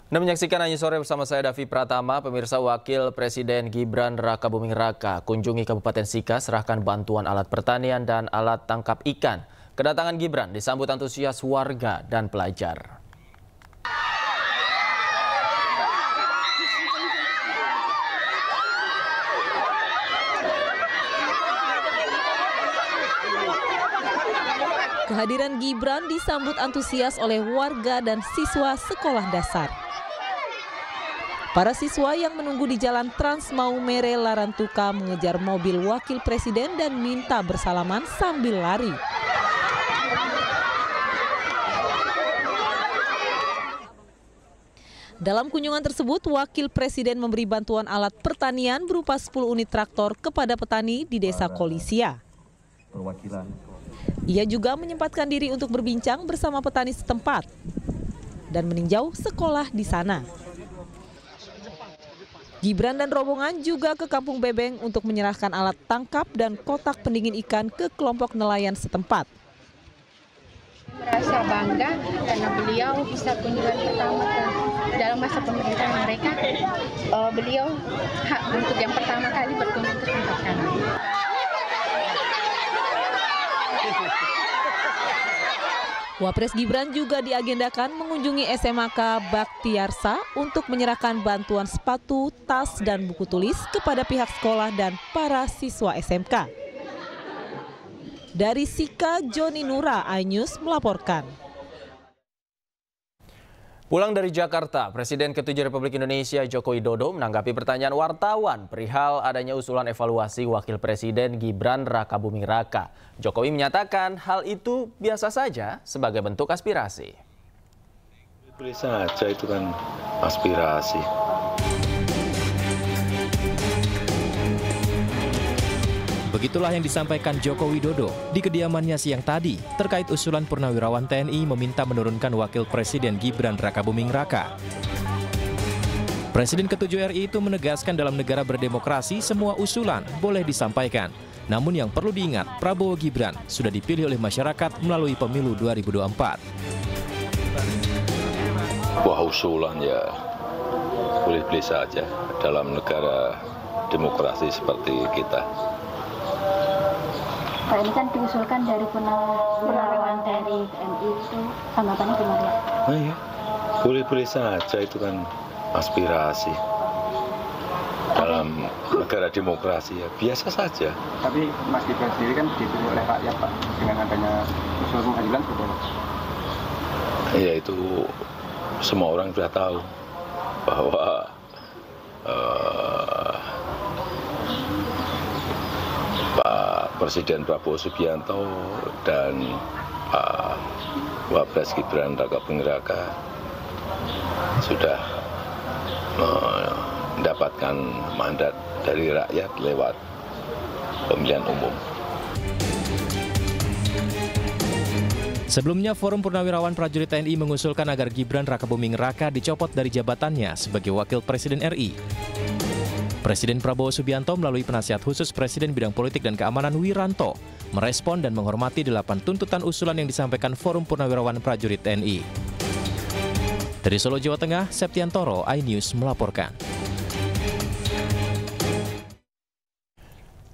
Anda menyaksikan Anyi Sore bersama saya Davi Pratama. Pemirsa, Wakil Presiden Gibran Rakabuming Raka kunjungi Kabupaten Sika serahkan bantuan alat pertanian dan alat tangkap ikan. Kedatangan Gibran disambut antusias warga dan pelajar. Kehadiran Gibran disambut antusias oleh warga dan siswa sekolah dasar. Para siswa yang menunggu di Jalan Trans Maumere Larantuka mengejar mobil Wakil Presiden dan minta bersalaman sambil lari. Dalam kunjungan tersebut, Wakil Presiden memberi bantuan alat pertanian berupa 10 unit traktor kepada petani di Desa Kolisia. Ia juga menyempatkan diri untuk berbincang bersama petani setempat dan meninjau sekolah di sana. Gibran dan rombongan juga ke Kampung Bebeng untuk menyerahkan alat tangkap dan kotak pendingin ikan ke kelompok nelayan setempat. Merasa bangga karena beliau bisa kunjungan pertama dalam masa pemerintahan mereka. Beliau untuk yang pertama kali berkunjung ke tempat kami. Wapres Gibran juga diagendakan mengunjungi SMAK Baktiarsa untuk menyerahkan bantuan sepatu, tas, dan buku tulis kepada pihak sekolah dan para siswa SMK. Dari Sika, Joni Nura, iNews melaporkan. Pulang dari Jakarta, Presiden ke-7 Republik Indonesia Joko Widodo menanggapi pertanyaan wartawan perihal adanya usulan evaluasi Wakil Presiden Gibran Rakabuming Raka. Jokowi menyatakan hal itu biasa saja sebagai bentuk aspirasi. Boleh saja, itu kan aspirasi. Begitulah yang disampaikan Joko Widodo di kediamannya siang tadi terkait usulan Purnawirawan TNI meminta menurunkan Wakil Presiden Gibran Rakabuming Raka. Presiden ke-7 RI itu menegaskan dalam negara berdemokrasi semua usulan boleh disampaikan. Namun yang perlu diingat, Prabowo Gibran sudah dipilih oleh masyarakat melalui pemilu 2024. Wah, usulan ya boleh-boleh saja dalam negara demokrasi seperti kita. Pak, ini kan diusulkan dari Purnawirawan TNI itu, tanggapannya gimana? Nah ya, boleh-boleh saja, itu kan aspirasi. Dalam negara demokrasi ya biasa saja. Tapi Mas Gibran sendiri kan dipilih oleh rakyat, Pak, dengan adanya usul pengadilan betul. Ya, itu semua orang sudah tahu bahwa Pak Presiden Prabowo Subianto dan Pak Wapres Gibran Rakabuming Raka sudah mendapatkan mandat dari rakyat lewat pemilihan umum. Sebelumnya, Forum Purnawirawan Prajurit TNI mengusulkan agar Gibran Rakabuming Raka dicopot dari jabatannya sebagai Wakil Presiden RI. Presiden Prabowo Subianto melalui penasihat khusus Presiden bidang politik dan keamanan Wiranto merespon dan menghormati 8 tuntutan usulan yang disampaikan Forum Purnawirawan Prajurit TNI. Dari Solo, Jawa Tengah, Septiantoro, iNews melaporkan.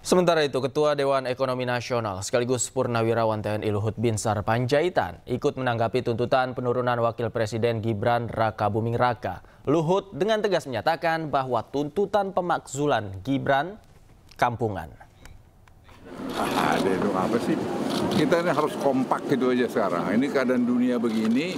Sementara itu, Ketua Dewan Ekonomi Nasional sekaligus Purnawirawan TNI Luhut Binsar Panjaitan ikut menanggapi tuntutan penurunan Wakil Presiden Gibran Rakabuming Raka. Luhut dengan tegas menyatakan bahwa tuntutan pemakzulan Gibran kampungan. Ada itu apa sih? Kita ini harus kompak gitu aja sekarang. Ini keadaan dunia begini,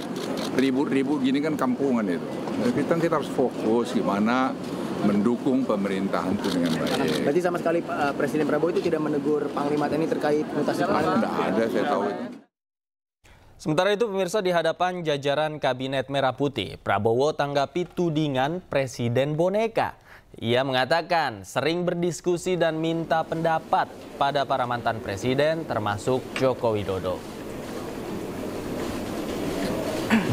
ribut-ribut gini kan kampungan itu. Kita harus fokus gimana mendukung pemerintahan itu dengan baik. Berarti sama sekali Presiden Prabowo itu tidak menegur Panglima TNI terkait mutasi kemarin? Tidak ada, saya tahu itu. Sementara itu, pemirsa, di hadapan jajaran Kabinet Merah Putih, Prabowo tanggapi tudingan Presiden Boneka. Ia mengatakan sering berdiskusi dan minta pendapat pada para mantan presiden termasuk Joko Widodo.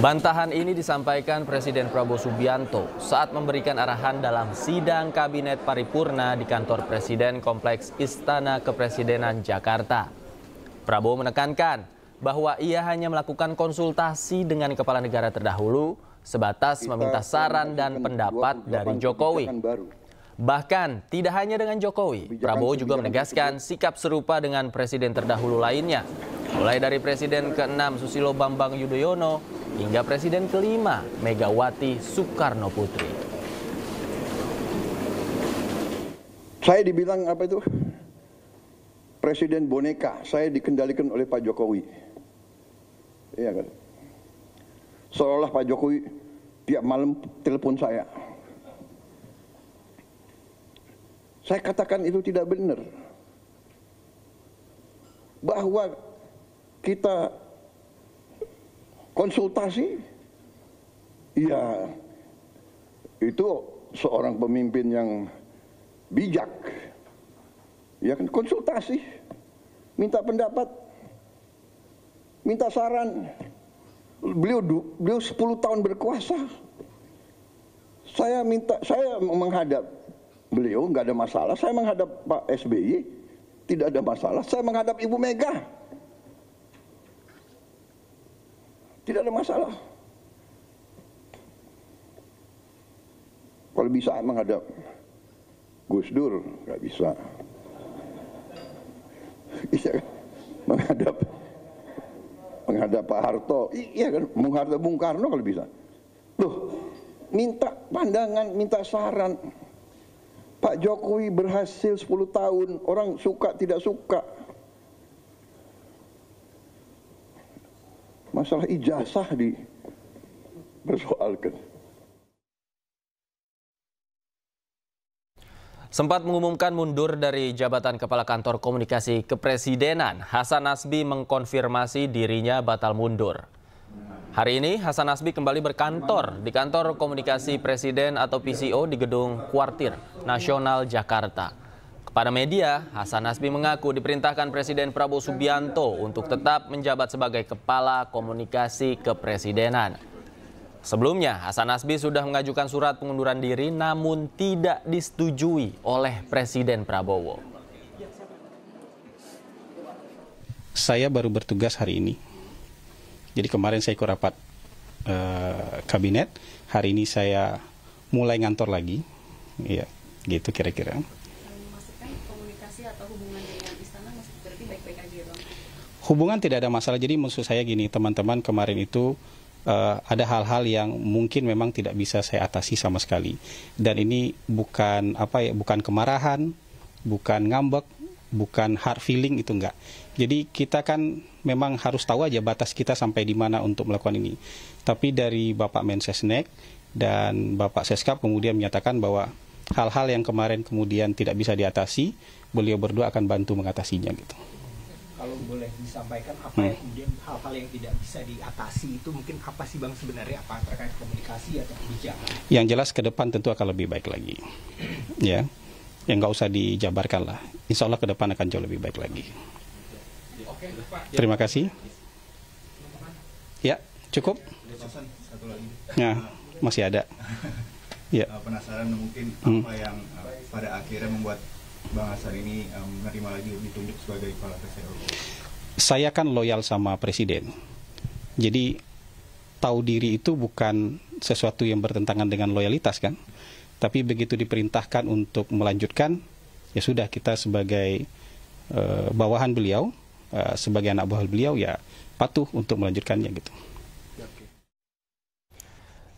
Bantahan ini disampaikan Presiden Prabowo Subianto saat memberikan arahan dalam sidang Kabinet Paripurna di kantor Presiden Kompleks Istana Kepresidenan Jakarta. Prabowo menekankan bahwa ia hanya melakukan konsultasi dengan kepala negara terdahulu sebatas meminta saran dan pendapat dari Jokowi. Bahkan tidak hanya dengan Jokowi, Prabowo juga menegaskan sikap serupa dengan presiden terdahulu lainnya, mulai dari Presiden ke-6 Susilo Bambang Yudhoyono hingga Presiden ke-5 Megawati Soekarno Putri. Saya dibilang apa itu? Presiden boneka, saya dikendalikan oleh Pak Jokowi. Iya kan? Seolah Pak Jokowi tiap malam telepon saya. Saya katakan itu tidak benar. Bahwa kita konsultasi, ya itu seorang pemimpin yang bijak. Ya kan, konsultasi, minta pendapat, minta saran. Beliau 10 tahun berkuasa. Saya menghadap beliau nggak ada masalah. Saya menghadap Pak SBY tidak ada masalah. Saya menghadap Ibu Mega tidak ada masalah. Kalau bisa menghadap Gus Dur nggak bisa. menghadap Pak Harto, iya kan, menghadap Bung Karno kalau bisa. Loh, minta pandangan, minta saran. Pak Jokowi berhasil 10 tahun, orang suka tidak suka. Masalah ijazah dipersoalkan. Sempat mengumumkan mundur dari jabatan Kepala Kantor Komunikasi Kepresidenan, Hasan Nasbi mengkonfirmasi dirinya batal mundur. Hari ini Hasan Nasbi kembali berkantor di Kantor Komunikasi Presiden atau PCO di Gedung Kuartir Nasional Jakarta. Kepada media, Hasan Nasbi mengaku diperintahkan Presiden Prabowo Subianto untuk tetap menjabat sebagai Kepala Komunikasi Kepresidenan. Sebelumnya, Hasan Nasbi sudah mengajukan surat pengunduran diri namun tidak disetujui oleh Presiden Prabowo. Saya baru bertugas hari ini. Jadi kemarin saya ikut rapat kabinet, hari ini saya mulai ngantor lagi. Ya, gitu kira-kira. Memastikan komunikasi atau hubungan dengan istana masih berarti baik-baik aja ya, Bang? Hubungan tidak ada masalah. Jadi maksud saya gini, teman-teman, kemarin itu ada hal-hal yang mungkin memang tidak bisa saya atasi sama sekali. Dan ini bukan bukan kemarahan, bukan ngambek, bukan hard feeling, itu enggak. Jadi kita kan memang harus tahu aja batas kita sampai di mana untuk melakukan ini. Tapi dari Bapak Mensesnek dan Bapak Seskap kemudian menyatakan bahwa hal-hal yang kemarin kemudian tidak bisa diatasi, beliau berdua akan bantu mengatasinya gitu. Kalau boleh disampaikan apa yang kemudian hal-hal yang tidak bisa diatasi itu mungkin apa sih Bang sebenarnya, apa terkait komunikasi atau kebijakan? Yang jelas ke depan tentu akan lebih baik lagi. Ya. Yang nggak usah dijabarkan lah. Insya Allah ke depan akan jauh lebih baik lagi. Terima kasih. Ya, cukup. Satu lagi. Ya, masih ada. Ya. Penasaran mungkin apa yang pada akhirnya membuat Bang Hasan ini menerima lagi ditunjuk sebagai kepala PCO? Saya kan loyal sama Presiden. Jadi tahu diri itu bukan sesuatu yang bertentangan dengan loyalitas kan. Tapi begitu diperintahkan untuk melanjutkan, ya sudah, kita sebagai bawahan beliau, sebagai anak buah beliau, ya patuh untuk melanjutkannya gitu.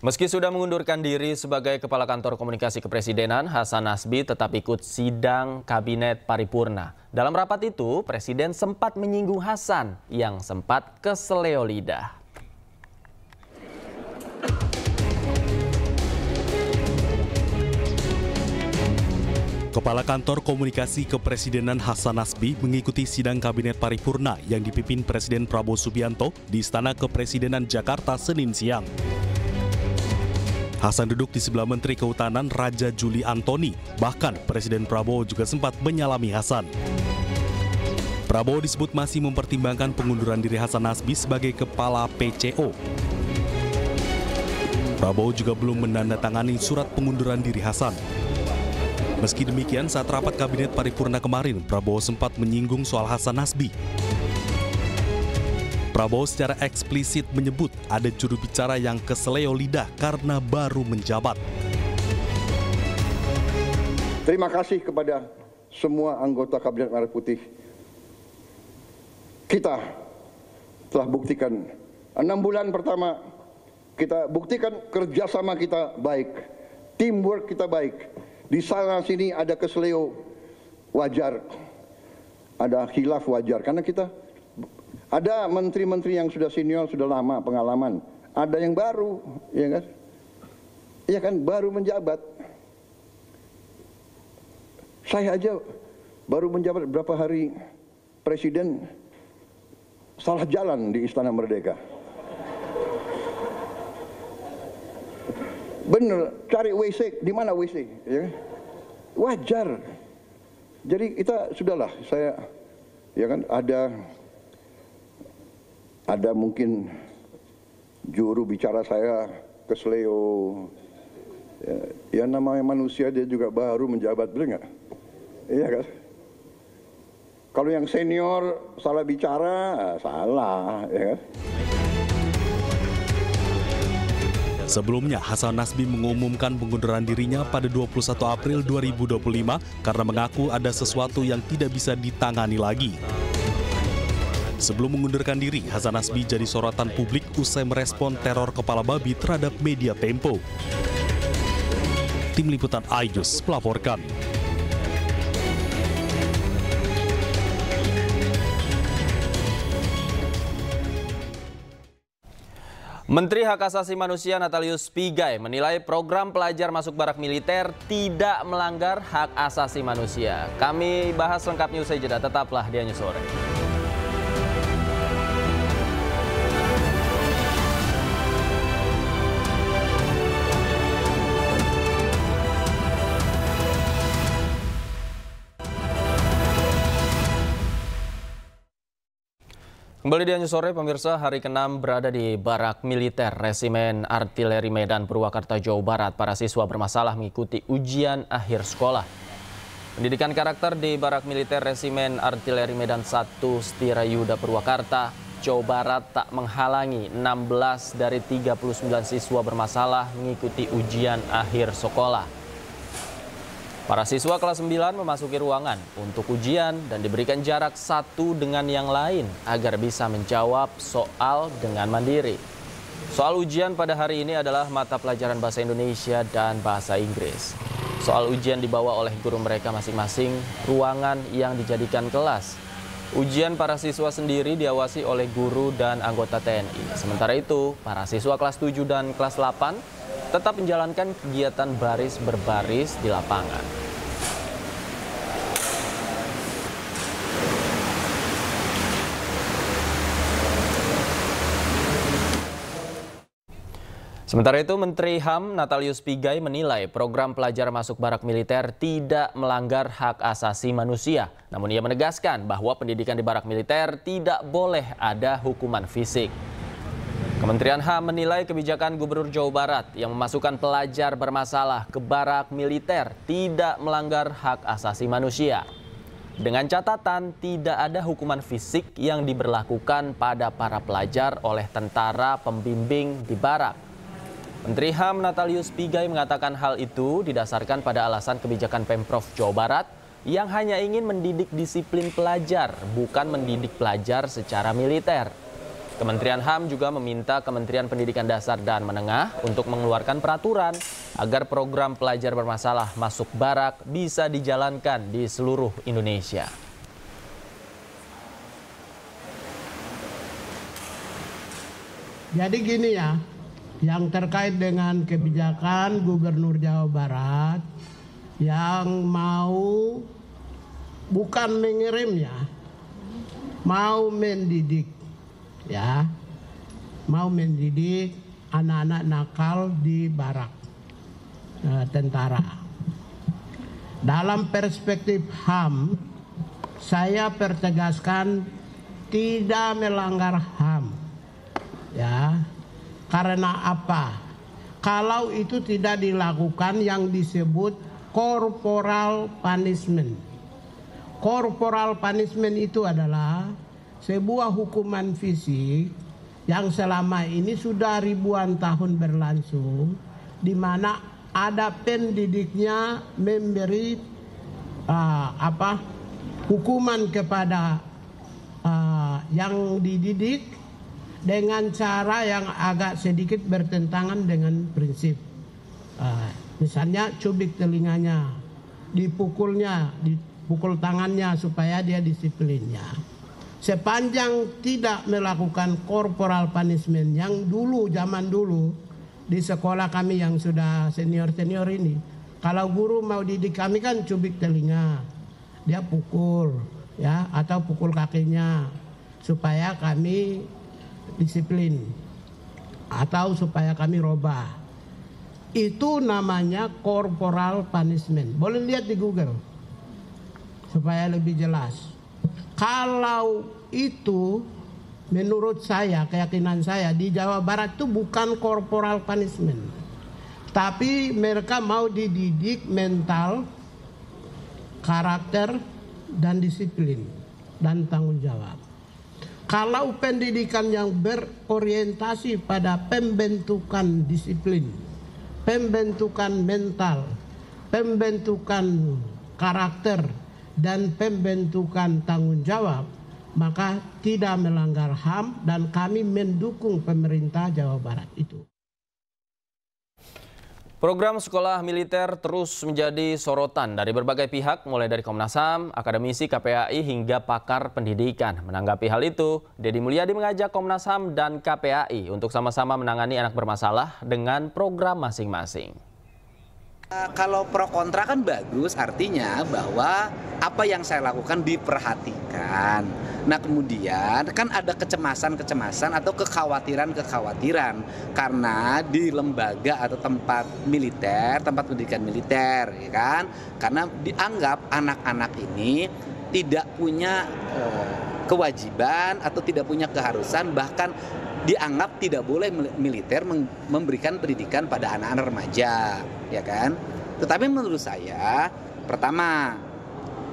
Meski sudah mengundurkan diri sebagai Kepala Kantor Komunikasi Kepresidenan, Hasan Nasbi tetap ikut sidang Kabinet Paripurna. Dalam rapat itu, Presiden sempat menyinggung Hasan yang sempat keseleo lidah. Kepala Kantor Komunikasi Kepresidenan Hasan Nasbi mengikuti sidang Kabinet Paripurna yang dipimpin Presiden Prabowo Subianto di Istana Kepresidenan Jakarta Senin siang. Hasan duduk di sebelah Menteri Kehutanan Raja Juli Antoni. Bahkan Presiden Prabowo juga sempat menyalami Hasan. Prabowo disebut masih mempertimbangkan pengunduran diri Hasan Nasbi sebagai Kepala PCO. Prabowo juga belum menandatangani surat pengunduran diri Hasan. Meski demikian, saat rapat Kabinet Paripurna kemarin, Prabowo sempat menyinggung soal Hasan Nasbi. Prabowo secara eksplisit menyebut ada juru bicara yang keseleo lidah karena baru menjabat. Terima kasih kepada semua anggota Kabinet Merah Putih. Kita telah buktikan 6 bulan pertama, kita buktikan kerjasama kita baik, teamwork kita baik. Di sana sini ada keseleo wajar, ada khilaf wajar, karena kita ada menteri-menteri yang sudah senior, sudah lama pengalaman, ada yang baru, ya kan? Ya kan, baru menjabat. Saya aja baru menjabat berapa hari, Presiden salah jalan di Istana Merdeka. Bener, cari WC, di mana WC? Ya, wajar. Jadi kita sudahlah, saya, ya kan, ada mungkin juru bicara saya keseleo. Ya namanya manusia, dia juga baru menjabat, benar nggak? Iya kan? Kalau yang senior salah bicara, salah, ya kan? Sebelumnya, Hasan Nasbi mengumumkan pengunduran dirinya pada 21 April 2025 karena mengaku ada sesuatu yang tidak bisa ditangani lagi. Sebelum mengundurkan diri, Hasan Nasbi jadi sorotan publik usai merespon teror kepala babi terhadap media Tempo. Tim Liputan iNews melaporkan. Menteri Hak Asasi Manusia Natalius Pigai menilai program pelajar masuk barak militer tidak melanggar hak asasi manusia. Kami bahas lengkapnya usai jeda, tetaplah di iNews Sore. Kembali di iNews Sore, pemirsa, hari ke-6 berada di barak militer Resimen Artileri Medan Purwakarta, Jawa Barat. Para siswa bermasalah mengikuti ujian akhir sekolah. Pendidikan karakter di barak militer Resimen Artileri Medan 1 Setirayuda Purwakarta, Jawa Barat tak menghalangi 16 dari 39 siswa bermasalah mengikuti ujian akhir sekolah. Para siswa kelas 9 memasuki ruangan untuk ujian dan diberikan jarak satu dengan yang lain agar bisa menjawab soal dengan mandiri. Soal ujian pada hari ini adalah mata pelajaran Bahasa Indonesia dan Bahasa Inggris. Soal ujian dibawa oleh guru mereka masing-masing ruangan yang dijadikan kelas. Ujian para siswa sendiri diawasi oleh guru dan anggota TNI. Sementara itu, para siswa kelas 7 dan kelas 8 tetap menjalankan kegiatan baris berbaris di lapangan. Sementara itu, Menteri HAM Natalius Pigai menilai program pelajar masuk barak militer tidak melanggar hak asasi manusia. Namun ia menegaskan bahwa pendidikan di barak militer tidak boleh ada hukuman fisik. Kementerian HAM menilai kebijakan Gubernur Jawa Barat yang memasukkan pelajar bermasalah ke barak militer tidak melanggar hak asasi manusia. Dengan catatan tidak ada hukuman fisik yang diberlakukan pada para pelajar oleh tentara pembimbing di barak. Menteri HAM Natalius Pigai mengatakan hal itu didasarkan pada alasan kebijakan Pemprov Jawa Barat yang hanya ingin mendidik disiplin pelajar, bukan mendidik pelajar secara militer. Kementerian HAM juga meminta Kementerian Pendidikan Dasar dan Menengah untuk mengeluarkan peraturan agar program pelajar bermasalah masuk barak bisa dijalankan di seluruh Indonesia. Jadi gini ya, yang terkait dengan kebijakan Gubernur Jawa Barat yang mau bukan mengirim ya, mau mendidik. Ya, mau mendidik anak-anak nakal di barak tentara. Dalam perspektif HAM, saya pertegaskan tidak melanggar HAM. Ya, karena apa? Kalau itu tidak dilakukan yang disebut corporal punishment. Corporal punishment itu adalah sebuah hukuman fisik yang selama ini sudah ribuan tahun berlangsung, di mana ada pendidiknya memberi hukuman kepada yang dididik dengan cara yang agak sedikit bertentangan dengan prinsip. Misalnya cubit telinganya, dipukul tangannya supaya dia disiplinnya. Sepanjang tidak melakukan corporal punishment yang dulu, zaman dulu di sekolah kami yang sudah senior-senior ini, kalau guru mau didik kami kan cubit telinga, dia pukul ya, atau pukul kakinya supaya kami disiplin atau supaya kami robah. Itu namanya corporal punishment. Boleh lihat di Google supaya lebih jelas. Kalau itu menurut saya, keyakinan saya di Jawa Barat itu bukan corporal punishment, tapi mereka mau dididik mental, karakter, dan disiplin dan tanggung jawab. Kalau pendidikan yang berorientasi pada pembentukan disiplin, pembentukan mental, pembentukan karakter, dan pembentukan tanggung jawab, maka tidak melanggar HAM dan kami mendukung pemerintah Jawa Barat itu. Program sekolah militer terus menjadi sorotan dari berbagai pihak, mulai dari Komnas HAM, akademisi KPAI hingga pakar pendidikan. Menanggapi hal itu, Deddy Mulyadi mengajak Komnas HAM dan KPAI untuk sama-sama menangani anak bermasalah dengan program masing-masing. Kalau pro kontra kan bagus, artinya bahwa apa yang saya lakukan diperhatikan. Nah kemudian kan ada kecemasan-kecemasan atau kekhawatiran-kekhawatiran karena di lembaga atau tempat militer, tempat pendidikan militer, ya kan? Karena dianggap anak-anak ini tidak punya kewajiban atau tidak punya keharusan, bahkan dianggap tidak boleh militer memberikan pendidikan pada anak-anak remaja, ya kan? Tetapi menurut saya, pertama,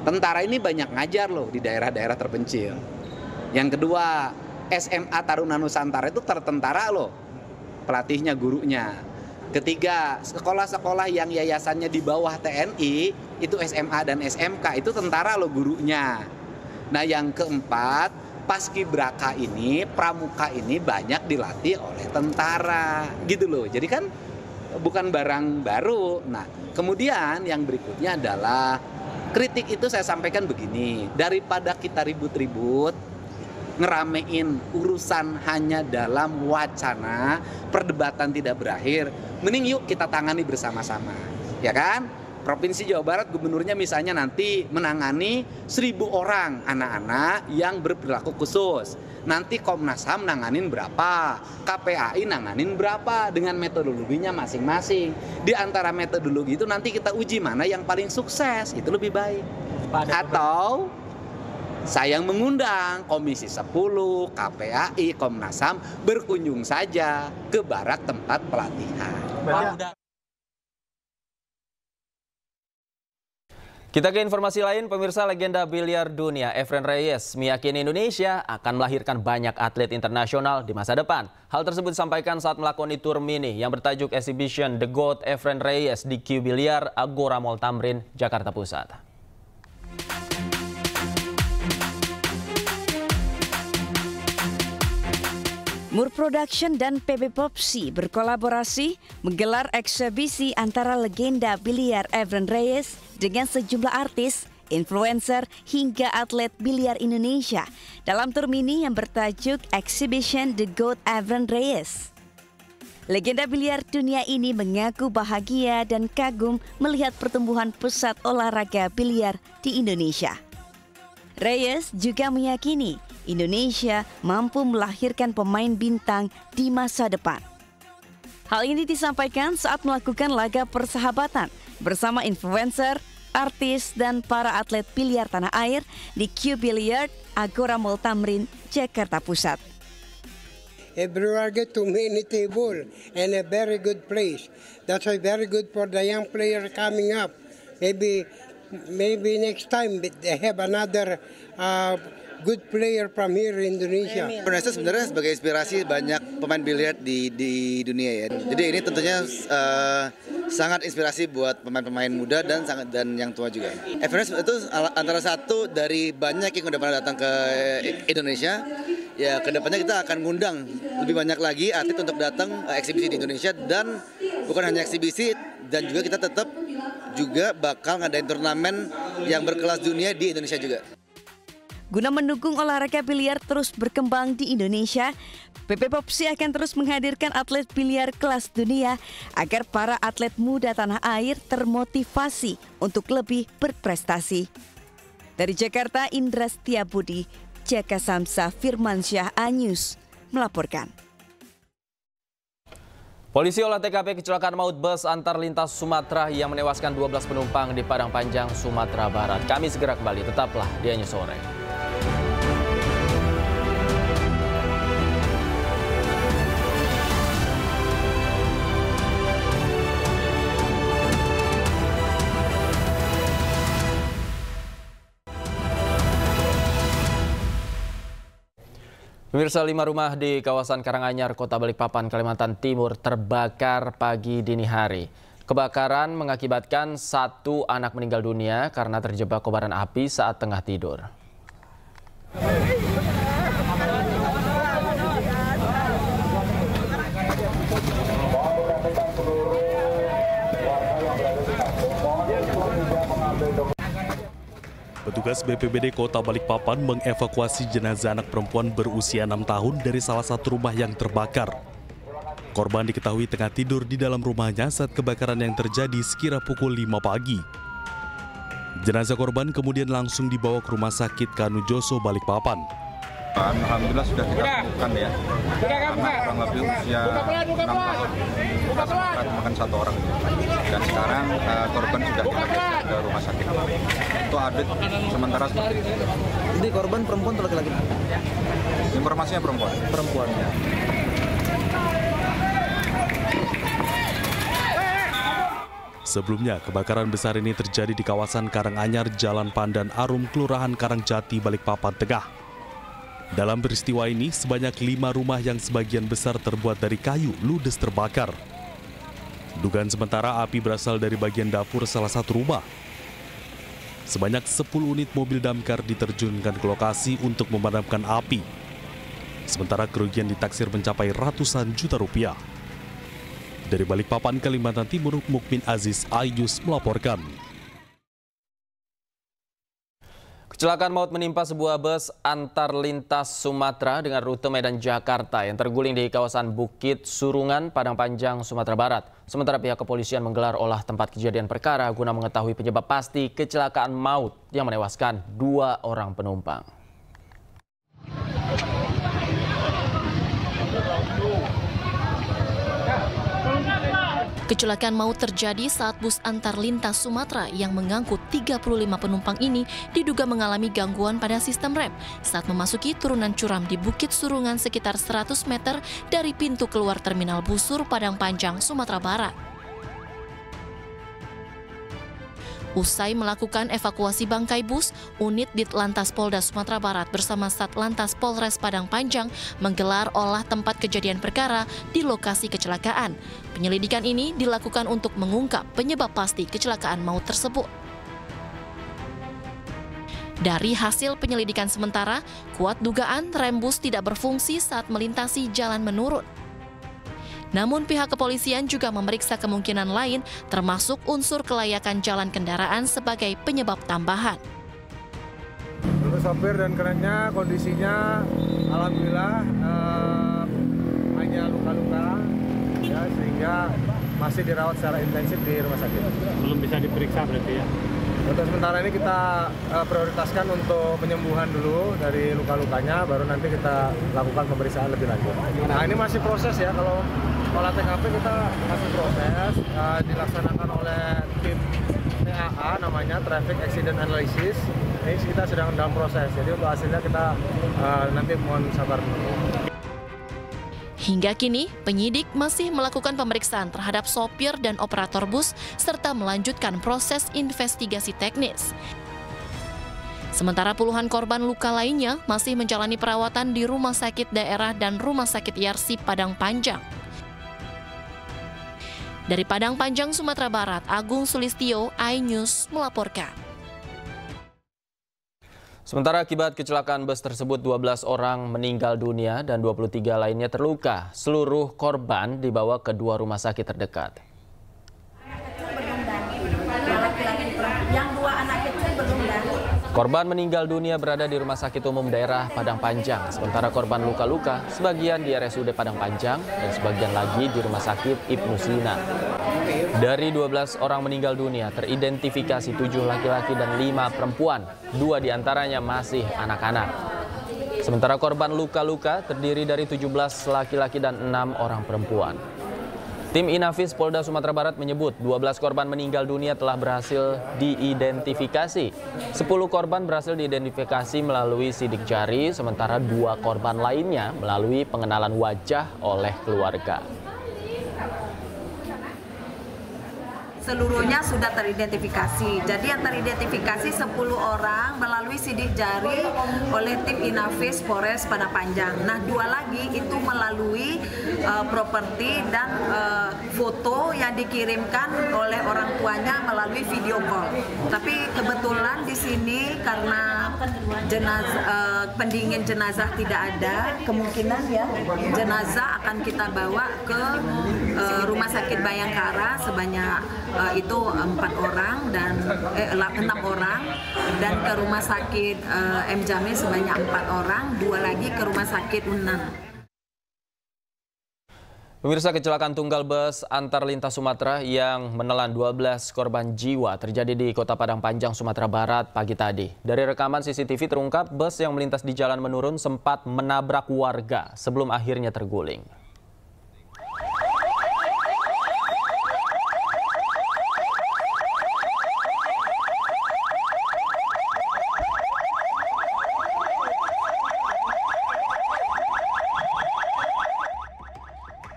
tentara ini banyak ngajar loh di daerah-daerah terpencil. Yang kedua, SMA Taruna Nusantara itu tertentara loh, pelatihnya, gurunya. Ketiga, sekolah-sekolah yang yayasannya di bawah TNI, itu SMA dan SMK, itu tentara loh gurunya. Nah yang keempat, Paskibraka ini, pramuka ini banyak dilatih oleh tentara, gitu loh. Jadi kan bukan barang baru. Nah, kemudian yang berikutnya adalah kritik itu saya sampaikan begini, daripada kita ribut-ribut ngeramein urusan hanya dalam wacana, perdebatan tidak berakhir, mending yuk kita tangani bersama-sama, ya kan? Provinsi Jawa Barat gubernurnya misalnya nanti menangani 1.000 orang anak-anak yang berperilaku khusus. Nanti Komnas HAM nanganin berapa, KPAI nanganin berapa dengan metodologinya masing-masing. Di antara metodologi itu nanti kita uji mana yang paling sukses, itu lebih baik. Atau saya yang mengundang Komisi 10, KPAI, Komnas HAM berkunjung saja ke barak tempat pelatihan. Kita ke informasi lain, pemirsa. Legenda biliar dunia Efren Reyes meyakini Indonesia akan melahirkan banyak atlet internasional di masa depan. Hal tersebut disampaikan saat melakoni tur mini yang bertajuk Exhibition The GOAT Efren Reyes di Q Biliar Agora Mall Tamrin, Jakarta Pusat. Mur Production dan PB Popsi berkolaborasi menggelar eksibisi antara legenda biliar Efren Reyes dengan sejumlah artis, influencer, hingga atlet biliar Indonesia dalam tur mini yang bertajuk Exhibition The GOAT Efren Reyes. Legenda biliar dunia ini mengaku bahagia dan kagum melihat pertumbuhan pesat olahraga biliar di Indonesia. Reyes juga meyakini Indonesia mampu melahirkan pemain bintang di masa depan. Hal ini disampaikan saat melakukan laga persahabatan bersama influencer, artis, dan para atlet biliar tanah air di Q Billiard Agora Mall Tamrin, Jakarta Pusat. Everywhere get too many table and a very good place. That's why very good for the young player coming up. Maybe next time they have another good player from here in Indonesia. Indonesia sebenarnya sebagai inspirasi banyak pemain biliar di dunia ya. Jadi ini tentunya sangat inspirasi buat pemain-pemain muda dan yang tua juga. Everest itu antara satu dari banyak yang udah pernah datang ke Indonesia. Ya, kedepannya kita akan ngundang lebih banyak lagi atlet untuk datang eksibisi di Indonesia, dan bukan hanya eksibisi, dan juga kita tetap juga bakal ngadain turnamen yang berkelas dunia di Indonesia juga. Guna mendukung olahraga biliar terus berkembang di Indonesia, PP POPSI akan terus menghadirkan atlet biliar kelas dunia agar para atlet muda tanah air termotivasi untuk lebih berprestasi. Dari Jakarta, Indra Setiabudi, Jaka Samsa Firmansyah, A-News melaporkan. Polisi olah TKP kecelakaan maut bus antar lintas Sumatera yang menewaskan 12 penumpang di Padang Panjang, Sumatera Barat. Kami segera kembali, tetaplah di A-News Sore. Pemirsa, 5 rumah di kawasan Karanganyar, Kota Balikpapan, Kalimantan Timur terbakar pagi dini hari. Kebakaran mengakibatkan 1 anak meninggal dunia karena terjebak kobaran api saat tengah tidur. Petugas BPBD Kota Balikpapan mengevakuasi jenazah anak perempuan berusia 6 tahun dari salah satu rumah yang terbakar. Korban diketahui tengah tidur di dalam rumahnya saat kebakaran yang terjadi sekira pukul 5 pagi. Jenazah korban kemudian langsung dibawa ke Rumah Sakit Kanujoso Balikpapan. Alhamdulillah sudah kita temukan ya, anak kurang lebih usia 6 tahun, kita sempat temukan 1 orang, dan sekarang korban sudah dilarikan ke rumah sakit. Itu update sementara seperti itu. Ini korban perempuan atau laki-laki? Informasinya perempuan. Perempuan ya. Sebelumnya, kebakaran besar ini terjadi di kawasan Karanganyar, Jalan Pandan Arum, Kelurahan Karangjati, Balikpapan Tengah. Dalam peristiwa ini, sebanyak 5 rumah yang sebagian besar terbuat dari kayu ludes terbakar. Dugaan sementara api berasal dari bagian dapur salah satu rumah. Sebanyak 10 unit mobil damkar diterjunkan ke lokasi untuk memadamkan api. Sementara kerugian ditaksir mencapai ratusan juta rupiah. Dari Balikpapan, Kalimantan Timur, Mukmin Aziz, A-News melaporkan. Kecelakaan maut menimpa sebuah bus antar lintas Sumatera dengan rute Medan Jakarta yang terguling di kawasan Bukit Surungan, Padang Panjang, Sumatera Barat. Sementara pihak kepolisian menggelar olah tempat kejadian perkara guna mengetahui penyebab pasti kecelakaan maut yang menewaskan 2 orang penumpang. Kecelakaan maut terjadi saat bus antar lintas Sumatera yang mengangkut 35 penumpang ini diduga mengalami gangguan pada sistem rem saat memasuki turunan curam di Bukit Surungan sekitar 100 meter dari pintu keluar Terminal Busur, Padang Panjang, Sumatera Barat. Usai melakukan evakuasi bangkai bus, unit Ditlantas Polda Sumatera Barat bersama Satlantas Polres Padang Panjang menggelar olah tempat kejadian perkara di lokasi kecelakaan. Penyelidikan ini dilakukan untuk mengungkap penyebab pasti kecelakaan maut tersebut. Dari hasil penyelidikan sementara, kuat dugaan rem bus tidak berfungsi saat melintasi jalan menurun. Namun pihak kepolisian juga memeriksa kemungkinan lain termasuk unsur kelayakan jalan kendaraan sebagai penyebab tambahan. Untuk sopir dan kerennya kondisinya alhamdulillah hanya luka-luka ya, sehingga masih dirawat secara intensif di rumah sakit. Belum bisa diperiksa berarti ya? Untuk sementara ini kita prioritaskan untuk penyembuhan dulu dari luka-lukanya, baru nanti kita lakukan pemeriksaan lebih lanjut. Nah ini masih proses ya, kalau olah TKP kita masih proses, dilaksanakan oleh tim TAA namanya Traffic Accident Analysis. Ini kita sedang dalam proses, jadi untuk hasilnya kita nanti mohon sabar. Hingga kini, penyidik masih melakukan pemeriksaan terhadap sopir dan operator bus serta melanjutkan proses investigasi teknis. Sementara puluhan korban luka lainnya masih menjalani perawatan di rumah sakit daerah dan rumah sakit Yarsi Padang Panjang. Dari Padang Panjang, Sumatera Barat, Agung Sulistyo, iNews melaporkan. Sementara akibat kecelakaan bus tersebut 12 orang meninggal dunia dan 23 lainnya terluka. Seluruh korban dibawa ke 2 rumah sakit terdekat. Yang 2 anak kecil belum dan. Korban meninggal dunia berada di Rumah Sakit Umum Daerah Padang Panjang. Sementara korban luka-luka sebagian di RSUD Padang Panjang dan sebagian lagi di Rumah Sakit Ibnu Sina. Dari 12 orang meninggal dunia teridentifikasi 7 laki-laki dan 5 perempuan. 2 diantaranya masih anak-anak. Sementara korban luka-luka terdiri dari 17 laki-laki dan 6 orang perempuan. Tim Inafis Polda Sumatera Barat menyebut 12 korban meninggal dunia telah berhasil diidentifikasi. 10 korban berhasil diidentifikasi melalui sidik jari, sementara 2 korban lainnya melalui pengenalan wajah oleh keluarga. Seluruhnya sudah teridentifikasi. Jadi yang teridentifikasi 10 orang melalui sidik jari oleh tim Inafis Polres Padang Panjang. Nah, 2 lagi itu melalui properti dan foto yang dikirimkan oleh orang tuanya melalui video call. Tapi kebetulan di sini karena pendingin jenazah tidak ada, kemungkinan ya jenazah akan kita bawa ke Rumah Sakit Bayangkara sebanyak itu 4 orang dan 6 orang, dan ke Rumah Sakit M Jamil sebanyak 4 orang, 2 lagi ke Rumah Sakit Unan. Pemirsa, kecelakaan tunggal bus antar lintas Sumatera yang menelan 12 korban jiwa terjadi di Kota Padang Panjang, Sumatera Barat pagi tadi. Dari rekaman CCTV terungkap bus yang melintas di jalan menurun sempat menabrak warga sebelum akhirnya terguling.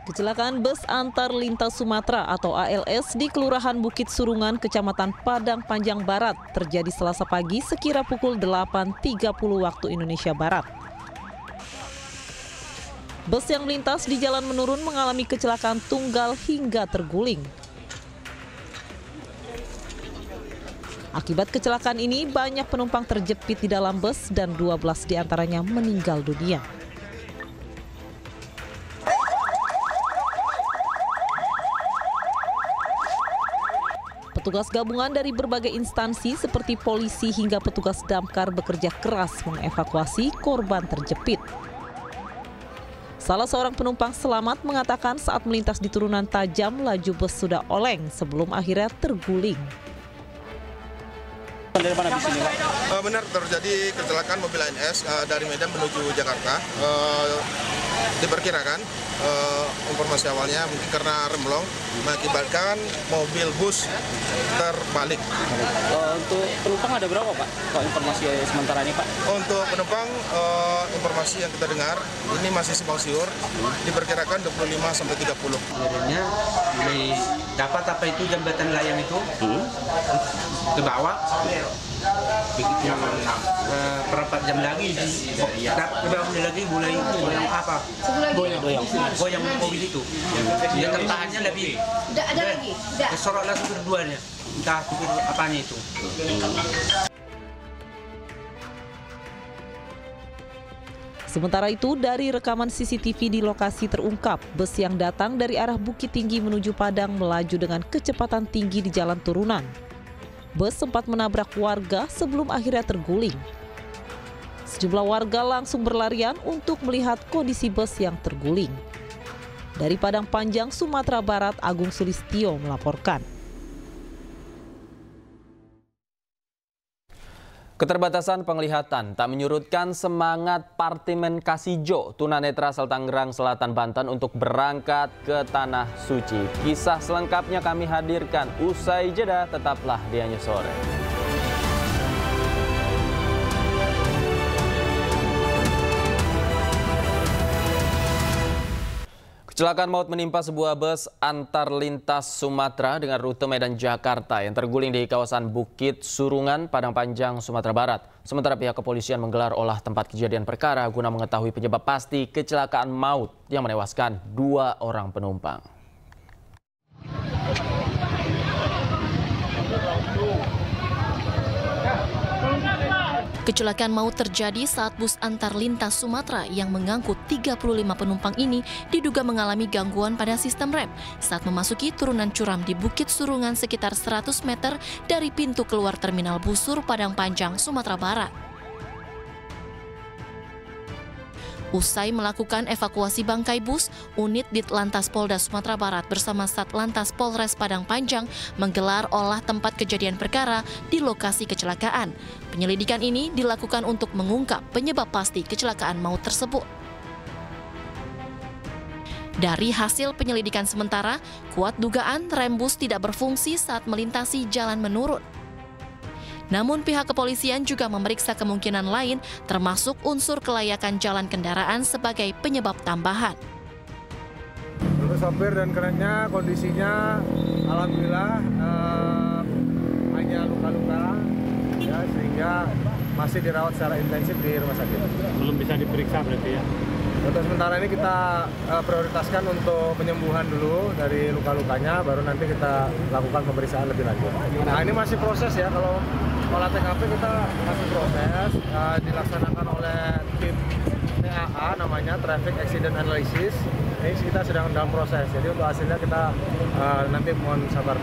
Kecelakaan bus antar lintas Sumatera atau ALS di Kelurahan Bukit Surungan, Kecamatan Padang Panjang Barat terjadi Selasa pagi sekira pukul 8.30 waktu Indonesia Barat. Bus yang melintas di jalan menurun mengalami kecelakaan tunggal hingga terguling. Akibat kecelakaan ini banyak penumpang terjepit di dalam bus dan 12 diantaranya meninggal dunia. Petugas gabungan dari berbagai instansi seperti polisi hingga petugas damkar bekerja keras mengevakuasi korban terjepit. Salah seorang penumpang selamat mengatakan saat melintas di turunan tajam laju bus sudah oleng sebelum akhirnya terguling. Dari mana di sini, Pak? Benar, terjadi kecelakaan mobil ANS dari Medan menuju Jakarta. Diperkirakan informasi awalnya mungkin karena remblong mengakibatkan mobil bus terbalik. Untuk penumpang ada berapa, Pak? Kalau informasi sementara ini, Pak? Untuk penumpang informasi yang kita dengar ini masih simpang siur, diperkirakan 25 sampai 30. Akhirnya dapat apa itu jembatan layang itu ke bawah. Begitu berapa jam lagi lagi mulai goyang apa? Goyang mobil itu. Dia tertahannya lebih. Tidak ada lagi. Kesorotlah supir duanya. Entah supir apanya itu. Sementara itu, dari rekaman CCTV di lokasi terungkap, bus yang datang dari arah Bukit Tinggi menuju Padang melaju dengan kecepatan tinggi di jalan turunan. Bus sempat menabrak warga sebelum akhirnya terguling. Sejumlah warga langsung berlarian untuk melihat kondisi bus yang terguling. Dari Padang Panjang, Sumatera Barat, Agung Sulistyo melaporkan. Keterbatasan penglihatan tak menyurutkan semangat Partimen Kasijo tunanetra asal Tangerang Selatan, Banten untuk berangkat ke Tanah Suci. Kisah selengkapnya kami hadirkan usai jeda, tetaplah di iNews Sore. Kecelakaan maut menimpa sebuah bus antar lintas Sumatera dengan rute Medan Jakarta yang terguling di kawasan Bukit Surungan, Padang Panjang, Sumatera Barat. Sementara pihak kepolisian menggelar olah tempat kejadian perkara guna mengetahui penyebab pasti kecelakaan maut yang menewaskan 2 orang penumpang. Kecelakaan maut terjadi saat bus antar lintas Sumatera yang mengangkut 35 penumpang ini diduga mengalami gangguan pada sistem rem saat memasuki turunan curam di Bukit Surungan sekitar 100 meter dari pintu keluar Terminal Busur Padang Panjang, Sumatera Barat. Usai melakukan evakuasi bangkai bus, unit Ditlantas Polda Sumatera Barat bersama Satlantas Polres Padang Panjang menggelar olah tempat kejadian perkara di lokasi kecelakaan. Penyelidikan ini dilakukan untuk mengungkap penyebab pasti kecelakaan maut tersebut. Dari hasil penyelidikan sementara, kuat dugaan rem bus tidak berfungsi saat melintasi jalan menurun. Namun pihak kepolisian juga memeriksa kemungkinan lain termasuk unsur kelayakan jalan kendaraan sebagai penyebab tambahan. Untuk sopir dan kerennya kondisinya alhamdulillah hanya luka-luka ya, sehingga masih dirawat secara intensif di rumah sakit. Belum bisa diperiksa berarti ya? Untuk sementara ini kita prioritaskan untuk penyembuhan dulu dari luka-lukanya, baru nanti kita lakukan pemeriksaan lebih lanjut. Nah ini masih proses ya, kalau olah TKP kita masih proses, dilaksanakan oleh tim TAA namanya Traffic Accident Analysis. Ini kita sedang dalam proses, jadi untuk hasilnya kita nanti mohon sabar.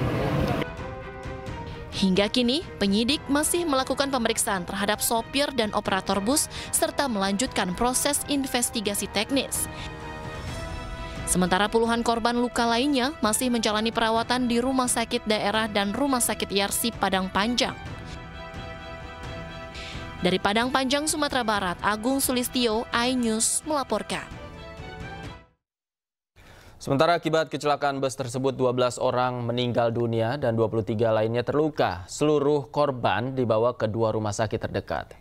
Hingga kini, penyidik masih melakukan pemeriksaan terhadap sopir dan operator bus serta melanjutkan proses investigasi teknis. Sementara puluhan korban luka lainnya masih menjalani perawatan di Rumah Sakit Daerah dan Rumah Sakit Yarsi Padang Panjang. Dari Padang Panjang, Sumatera Barat, Agung Sulistyo, iNews melaporkan. Sementara akibat kecelakaan bus tersebut 12 orang meninggal dunia dan 23 lainnya terluka. Seluruh korban dibawa ke 2 rumah sakit terdekat.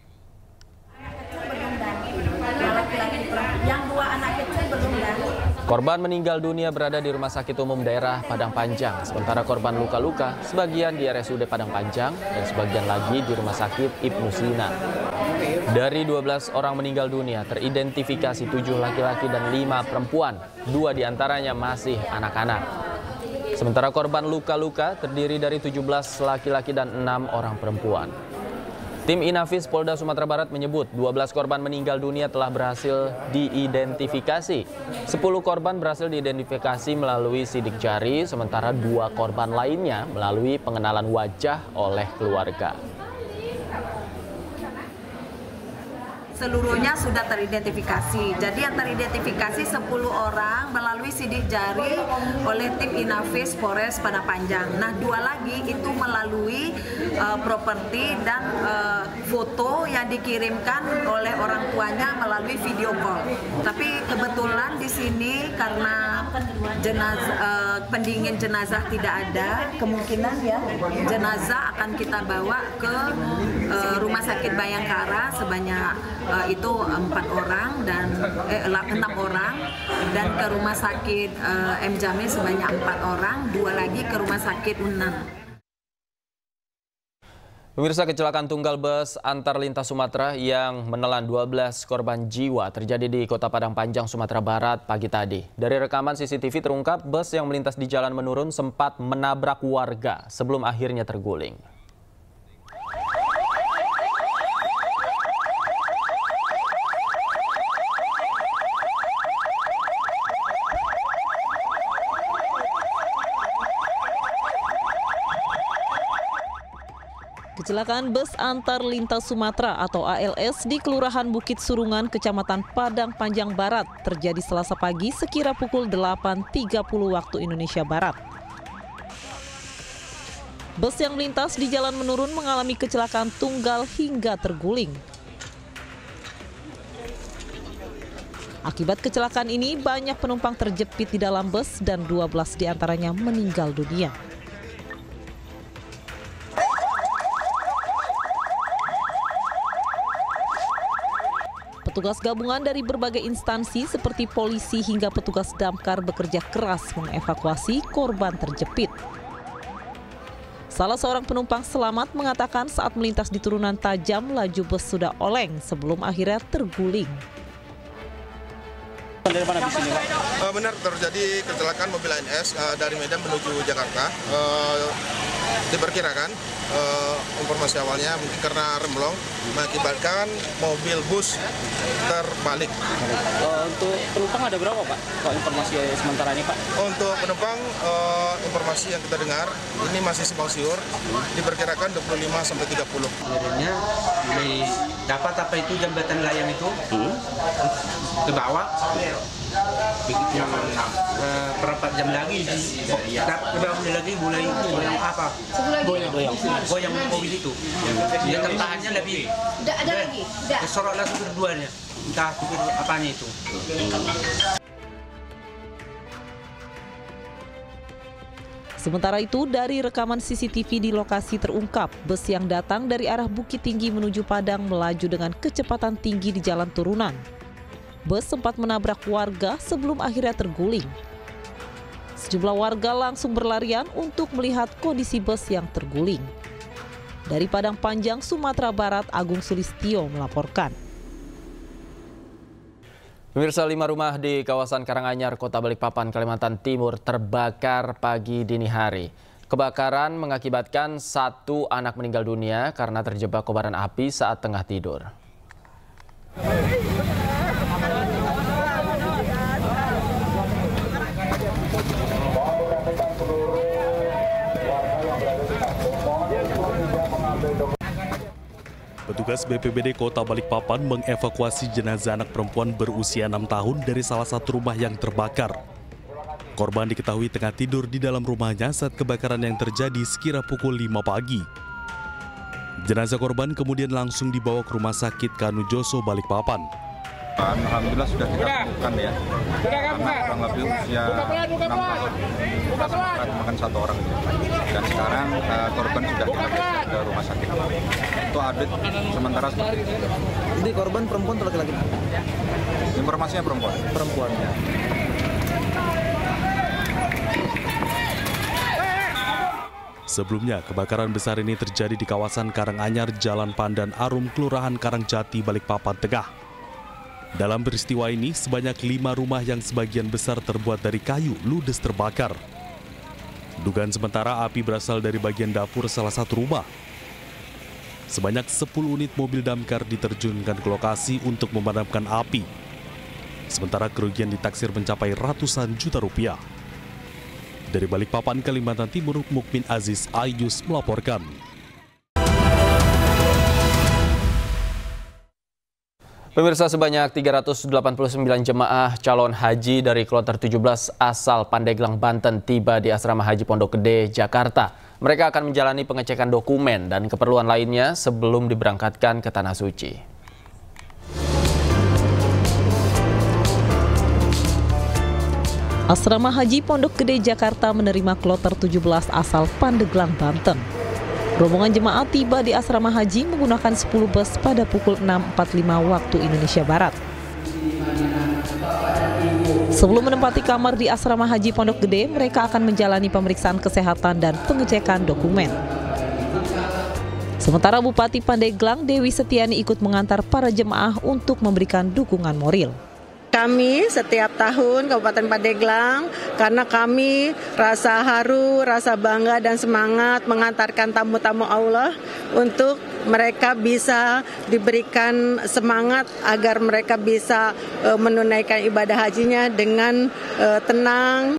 Yang 2 anak kecil belum dari. Korban meninggal dunia berada di Rumah Sakit Umum Daerah Padang Panjang. Sementara korban luka-luka sebagian di RSUD Padang Panjang dan sebagian lagi di Rumah Sakit Ibnu Sina. Dari 12 orang meninggal dunia, teridentifikasi 7 laki-laki dan 5 perempuan. 2 diantaranya masih anak-anak. Sementara korban luka-luka terdiri dari 17 laki-laki dan 6 orang perempuan. Tim Inafis Polda Sumatera Barat menyebut 12 korban meninggal dunia telah berhasil diidentifikasi. 10 korban berhasil diidentifikasi melalui sidik jari, sementara 2 korban lainnya melalui pengenalan wajah oleh keluarga. Seluruhnya sudah teridentifikasi. Jadi yang teridentifikasi 10 orang melalui sidik jari oleh tim Inafis Polres Padang Panjang. Nah 2 lagi itu melalui properti dan foto yang dikirimkan oleh orang tuanya melalui video call. Tapi kebetulan di sini karena pendingin jenazah tidak ada, kemungkinan ya jenazah akan kita bawa ke Rumah Sakit Bayangkara sebanyak itu 4 orang dan 6 orang, dan ke Rumah Sakit M Jamil sebanyak 4 orang, 2 lagi ke Rumah Sakit Unan. Pemirsa, kecelakaan tunggal bus antar lintas Sumatera yang menelan 12 korban jiwa terjadi di Kota Padang Panjang, Sumatera Barat pagi tadi. Dari rekaman CCTV terungkap bus yang melintas di jalan menurun sempat menabrak warga sebelum akhirnya terguling. Kecelakaan bus antar lintas Sumatera atau ALS di Kelurahan Bukit Surungan, Kecamatan Padang Panjang Barat terjadi Selasa pagi sekira pukul 8.30 waktu Indonesia Barat. Bus yang melintas di jalan menurun mengalami kecelakaan tunggal hingga terguling. Akibat kecelakaan ini, banyak penumpang terjepit di dalam bus dan 12 diantaranya meninggal dunia. Petugas gabungan dari berbagai instansi seperti polisi hingga petugas damkar bekerja keras mengevakuasi korban terjepit. Salah seorang penumpang selamat mengatakan saat melintas di turunan tajam laju bus sudah oleng sebelum akhirnya terguling. Dari mana di sini, Pak? Benar, terjadi kecelakaan mobil ANS dari Medan menuju Jakarta. Diperkirakan informasi awalnya mungkin karena remblong mengakibatkan mobil bus terbalik. Untuk penumpang ada berapa, Pak? Kok informasi sementara ini, Pak? Untuk penumpang informasi yang kita dengar ini masih simpang siur, diperkirakan 25 sampai 30. Akhirnya mulai dapat apa itu jembatan layang itu ke bawah. Begitu berapa jam lagi lagi mulai goyang apa? Goyang mobil itu. Dia tertahannya lebih. Ada lagi. Kesorotlah supir duanya. Entah supir apanya itu. Sementara itu, dari rekaman CCTV di lokasi terungkap, bus yang datang dari arah Bukit Tinggi menuju Padang melaju dengan kecepatan tinggi di jalan turunan. Bus sempat menabrak warga sebelum akhirnya terguling. Sejumlah warga langsung berlarian untuk melihat kondisi bus yang terguling. Dari Padang Panjang, Sumatera Barat, Agung Sulistyo melaporkan. Pemirsa, 5 rumah di kawasan Karanganyar, Kota Balikpapan, Kalimantan Timur terbakar pagi dini hari. Kebakaran mengakibatkan 1 anak meninggal dunia karena terjebak kobaran api saat tengah tidur. Petugas BPBD Kota Balikpapan mengevakuasi jenazah anak perempuan berusia 6 tahun dari salah satu rumah yang terbakar. Korban diketahui tengah tidur di dalam rumahnya saat kebakaran yang terjadi sekira pukul 5 pagi. Jenazah korban kemudian langsung dibawa ke Rumah Sakit Kanujoso Balikpapan. Alhamdulillah sudah kita temukan ya. Anak kurang lebih usia 6 tahun. Kita sempat makan 1 orang. Dan sekarang korban sudah kita ke rumah sakit. Itu update sementara seperti itu. Ini korban perempuan atau laki-laki? Informasinya perempuan. Perempuan ya. Sebelumnya, kebakaran besar ini terjadi di kawasan Karanganyar, Jalan Pandan Arum, Kelurahan Karangjati, Balikpapan Tengah. Dalam peristiwa ini, sebanyak 5 rumah yang sebagian besar terbuat dari kayu ludes terbakar. Dugaan sementara api berasal dari bagian dapur salah satu rumah. Sebanyak 10 unit mobil damkar diterjunkan ke lokasi untuk memadamkan api. Sementara kerugian ditaksir mencapai ratusan juta rupiah. Dari Balikpapan, Kalimantan Timur, Mukmin Aziz Ayus melaporkan. Pemirsa, sebanyak 389 jemaah calon haji dari kloter 17 asal Pandeglang, Banten tiba di Asrama Haji Pondok Gede, Jakarta. Mereka akan menjalani pengecekan dokumen dan keperluan lainnya sebelum diberangkatkan ke Tanah Suci. Asrama Haji Pondok Gede, Jakarta menerima kloter 17 asal Pandeglang, Banten. Rombongan jemaah tiba di asrama haji menggunakan 10 bus pada pukul 6.45 waktu Indonesia Barat. Sebelum menempati kamar di asrama haji Pondok Gede, mereka akan menjalani pemeriksaan kesehatan dan pengecekan dokumen. Sementara Bupati Pandeglang, Dewi Setiani, ikut mengantar para jemaah untuk memberikan dukungan moral. Kami setiap tahun Kabupaten Pandeglang, karena kami rasa haru, rasa bangga dan semangat mengantarkan tamu-tamu Allah untuk mereka bisa diberikan semangat agar mereka bisa menunaikan ibadah hajinya dengan tenang.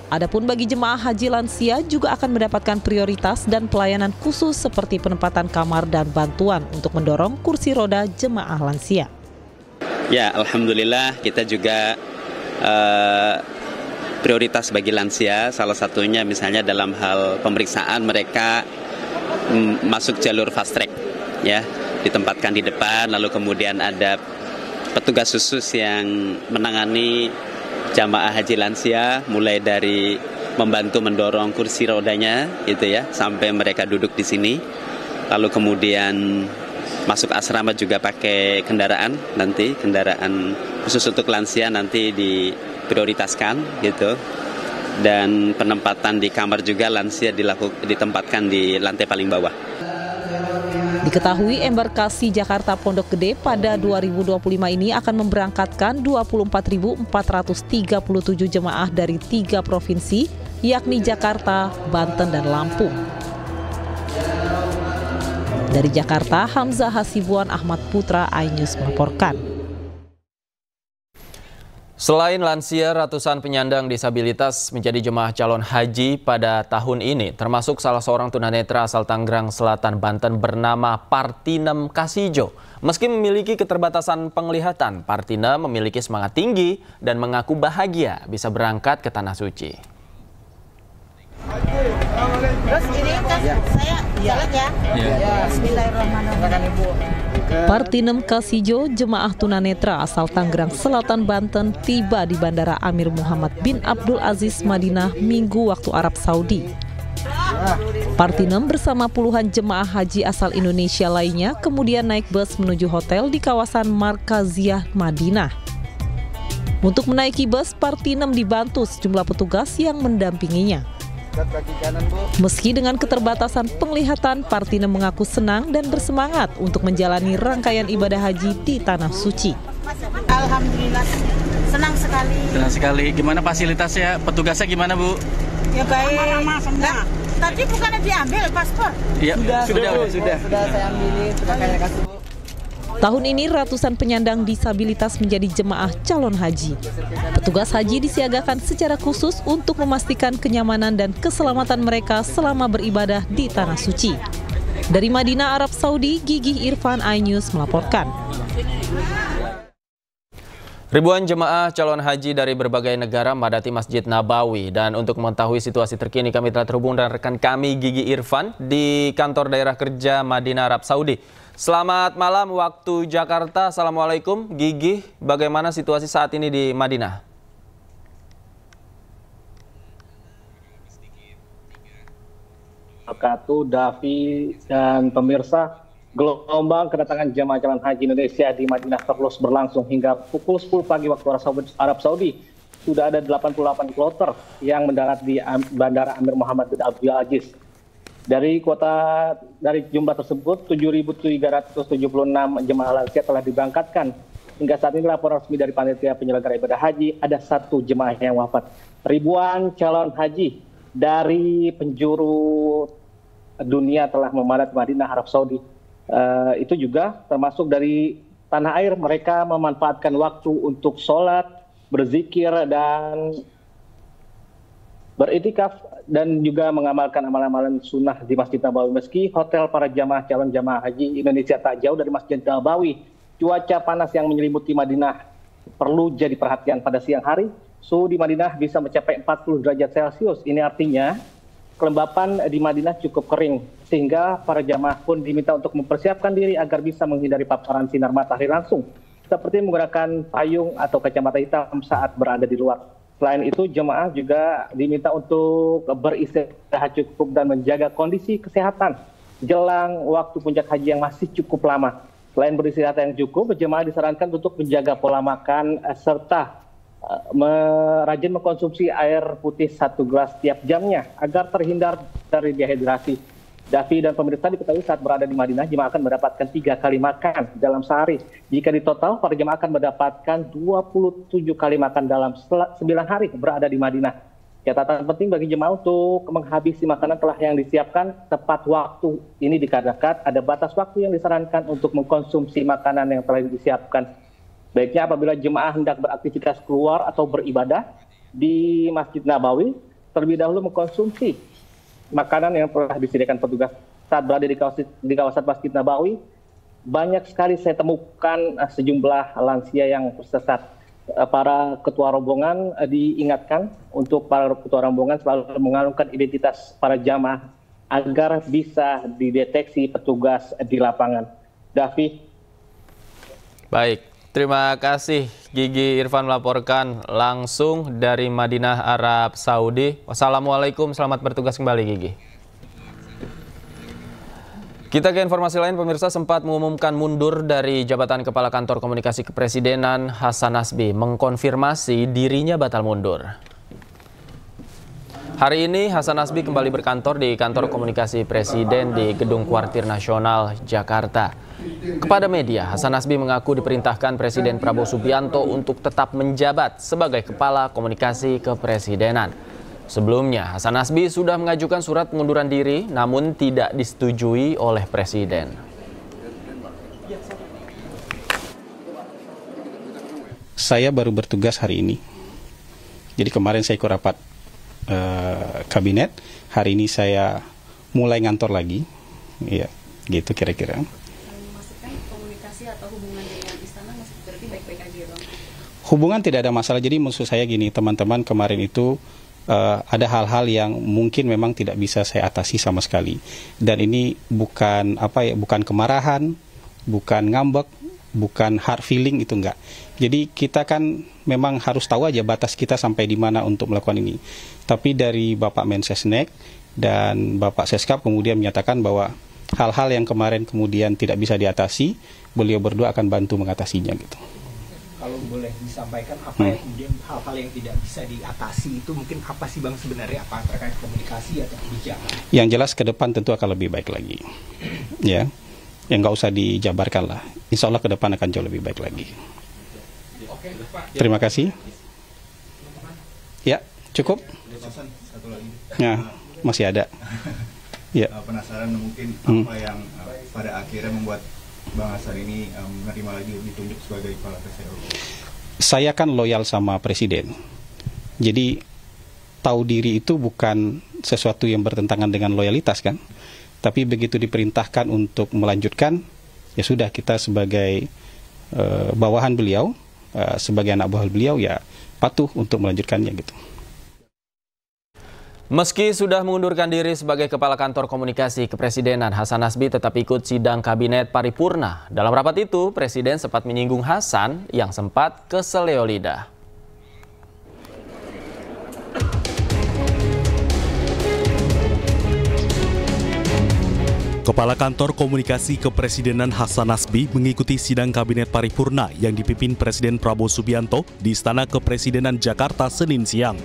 Adapun bagi jemaah haji lansia juga akan mendapatkan prioritas dan pelayanan khusus seperti penempatan kamar dan bantuan untuk mendorong kursi roda jemaah lansia. Ya, alhamdulillah kita juga prioritas bagi lansia, salah satunya misalnya dalam hal pemeriksaan mereka masuk jalur fast track, ya, ditempatkan di depan, lalu kemudian ada petugas khusus yang menangani jamaah haji lansia, mulai dari membantu mendorong kursi rodanya, gitu ya, sampai mereka duduk di sini, lalu kemudian masuk asrama juga pakai kendaraan, nanti kendaraan khusus untuk lansia nanti diprioritaskan gitu. Dan penempatan di kamar juga lansia ditempatkan di lantai paling bawah. Diketahui embarkasi Jakarta Pondok Gede pada 2025 ini akan memberangkatkan 24.437 jemaah dari 3 provinsi, yakni Jakarta, Banten, dan Lampung. Dari Jakarta, Hamzah Hasibuan, Ahmad Putra, iNews melaporkan. Selain lansia, ratusan penyandang disabilitas menjadi jemaah calon haji pada tahun ini, termasuk salah seorang tunanetra asal Tangerang Selatan, Banten bernama Partinem Kasijo. Meski memiliki keterbatasan penglihatan, Partinem memiliki semangat tinggi dan mengaku bahagia bisa berangkat ke Tanah Suci. Terus ini kan saya jalan ya. Bismillahirrahmanirrahim. Partinem Kasijo, jemaah tunanetra asal Tangerang Selatan, Banten, tiba di Bandara Amir Muhammad bin Abdul Aziz, Madinah, Minggu waktu Arab Saudi. Partinem bersama puluhan jemaah haji asal Indonesia lainnya kemudian naik bus menuju hotel di kawasan Markaziyah, Madinah. Untuk menaiki bus, Partinem dibantu sejumlah petugas yang mendampinginya. Meski dengan keterbatasan penglihatan, Partinem mengaku senang dan bersemangat untuk menjalani rangkaian ibadah haji di Tanah Suci. Alhamdulillah, senang sekali. Senang sekali. Gimana fasilitasnya? Petugasnya gimana, Bu? Ya baik. Nah, tadi bukannya diambil paspor? Iya, sudah saya ambilin, sudah saya kasih, Bu. Tahun ini ratusan penyandang disabilitas menjadi jemaah calon haji. Petugas haji disiagakan secara khusus untuk memastikan kenyamanan dan keselamatan mereka selama beribadah di Tanah Suci. Dari Madinah, Arab Saudi, Gigi Irfan, iNews melaporkan. Ribuan jemaah calon haji dari berbagai negara memadati Masjid Nabawi. Dan untuk mengetahui situasi terkini, kami telah terhubung dengan rekan kami Gigi Irfan di kantor daerah kerja Madinah, Arab Saudi. Selamat malam waktu Jakarta. Assalamualaikum Gigi, bagaimana situasi saat ini di Madinah? Wabarakatuh, Davi dan pemirsa. Gelombang kedatangan jemaah calon haji Indonesia di Madinah terus berlangsung hingga pukul 10 pagi waktu Arab Saudi. Sudah ada 88 kloter yang mendarat di Bandara Amir Muhammad bin Abdul Aziz. Dari jumlah tersebut, 7.376 jemaah lansia telah diberangkatkan. Hingga saat ini laporan resmi dari panitia penyelenggara ibadah haji, ada 1 jemaah yang wafat. Ribuan calon haji dari penjuru dunia telah memadati Madinah, Arab Saudi. Itu juga termasuk dari tanah air, mereka memanfaatkan waktu untuk sholat, berzikir, dan beritikaf, dan juga mengamalkan amalan-amalan sunnah di Masjid Nabawi. Meski hotel para calon jamaah haji Indonesia tak jauh dari Masjid Nabawi, cuaca panas yang menyelimuti Madinah perlu jadi perhatian. Pada siang hari, suhu di Madinah bisa mencapai 40 derajat Celcius. Ini artinya kelembapan di Madinah cukup kering, sehingga para jamaah pun diminta untuk mempersiapkan diri agar bisa menghindari paparan sinar matahari langsung, seperti menggunakan payung atau kacamata hitam saat berada di luar. Selain itu, jemaah juga diminta untuk beristirahat cukup dan menjaga kondisi kesehatan jelang waktu puncak haji yang masih cukup lama. Selain beristirahat yang cukup, jemaah disarankan untuk menjaga pola makan serta rajin mengkonsumsi air putih 1 gelas setiap jamnya agar terhindar dari dehidrasi. Davi dan pemirsa, diketahui saat berada di Madinah, jemaah akan mendapatkan 3 kali makan dalam sehari. Jika ditotal, para jemaah akan mendapatkan 27 kali makan dalam 9 hari berada di Madinah. Catatan penting bagi jemaah untuk menghabisi makanan telah yang disiapkan tepat waktu. Ini dikarenakan ada batas waktu yang disarankan untuk mengkonsumsi makanan yang telah disiapkan. Baiknya apabila jemaah hendak beraktivitas keluar atau beribadah di Masjid Nabawi, terlebih dahulu mengkonsumsi makanan yang telah disediakan petugas. Saat berada di kawasan Masjid Nabawi, banyak sekali saya temukan sejumlah lansia yang tersesat. Para ketua rombongan diingatkan untuk para ketua rombongan selalu mengalungkan identitas para jamaah agar bisa dideteksi petugas di lapangan. Davi. Baik, terima kasih Gigi Irfan melaporkan langsung dari Madinah, Arab Saudi. Wassalamualaikum, selamat bertugas kembali Gigi. Kita ke informasi lain, pemirsa. Sempat mengumumkan mundur dari jabatan Kepala Kantor Komunikasi Kepresidenan, Hasan Nasbi mengkonfirmasi dirinya batal mundur. Hari ini Hasan Nasbi kembali berkantor di Kantor Komunikasi Presiden di Gedung Kuartir Nasional, Jakarta. Kepada media, Hasan Nasbi mengaku diperintahkan Presiden Prabowo Subianto untuk tetap menjabat sebagai Kepala Komunikasi Kepresidenan. Sebelumnya, Hasan Nasbi sudah mengajukan surat pengunduran diri, namun tidak disetujui oleh Presiden. Saya baru bertugas hari ini. Jadi kemarin saya ikut rapat kabinet, hari ini saya mulai ngantor lagi, ya, gitu kira-kira. Memastikan komunikasi atau hubungan dengan istana masih berarti baik-baik aja ya, Bang? Hubungan tidak ada masalah. Jadi maksud saya gini, teman-teman, kemarin itu ada hal-hal yang mungkin memang tidak bisa saya atasi sama sekali. Dan ini bukan bukan kemarahan, bukan ngambek, bukan hard feeling, itu enggak. Jadi kita kan memang harus tahu aja batas kita sampai di mana untuk melakukan ini. Tapi dari Bapak Mensesnek dan Bapak Seskap kemudian menyatakan bahwa hal-hal yang kemarin kemudian tidak bisa diatasi, beliau berdua akan bantu mengatasinya gitu. Kalau boleh disampaikan apa yang kemudian hal-hal yang tidak bisa diatasi itu mungkin apa sih Bang sebenarnya, apa terkait komunikasi atau kebijakan? Yang jelas ke depan tentu akan lebih baik lagi. Ya. Yang nggak usah dijabarkan lah. Insya Allah ke depan akan jauh lebih baik lagi. Terima kasih. Ya, cukup. Satu lagi. Ya, masih ada. Ya. Penasaran mungkin apa yang pada akhirnya membuat Bang Hasan ini menerima lagi ditunjuk sebagai kepala PCO? Saya kan loyal sama Presiden. Jadi tahu diri itu bukan sesuatu yang bertentangan dengan loyalitas kan. Tapi begitu diperintahkan untuk melanjutkan, ya sudah, kita sebagai bawahan beliau, sebagai anak buah beliau, ya patuh untuk melanjutkannya gitu. Meski sudah mengundurkan diri sebagai Kepala Kantor Komunikasi Kepresidenan, Hasan Nasbi tetap ikut sidang Kabinet Paripurna. Dalam rapat itu, Presiden sempat menyinggung Hasan yang sempat keseleo lidah. Kepala Kantor Komunikasi Kepresidenan Hasan Nasbi mengikuti sidang Kabinet Paripurna yang dipimpin Presiden Prabowo Subianto di Istana Kepresidenan Jakarta Senin siang.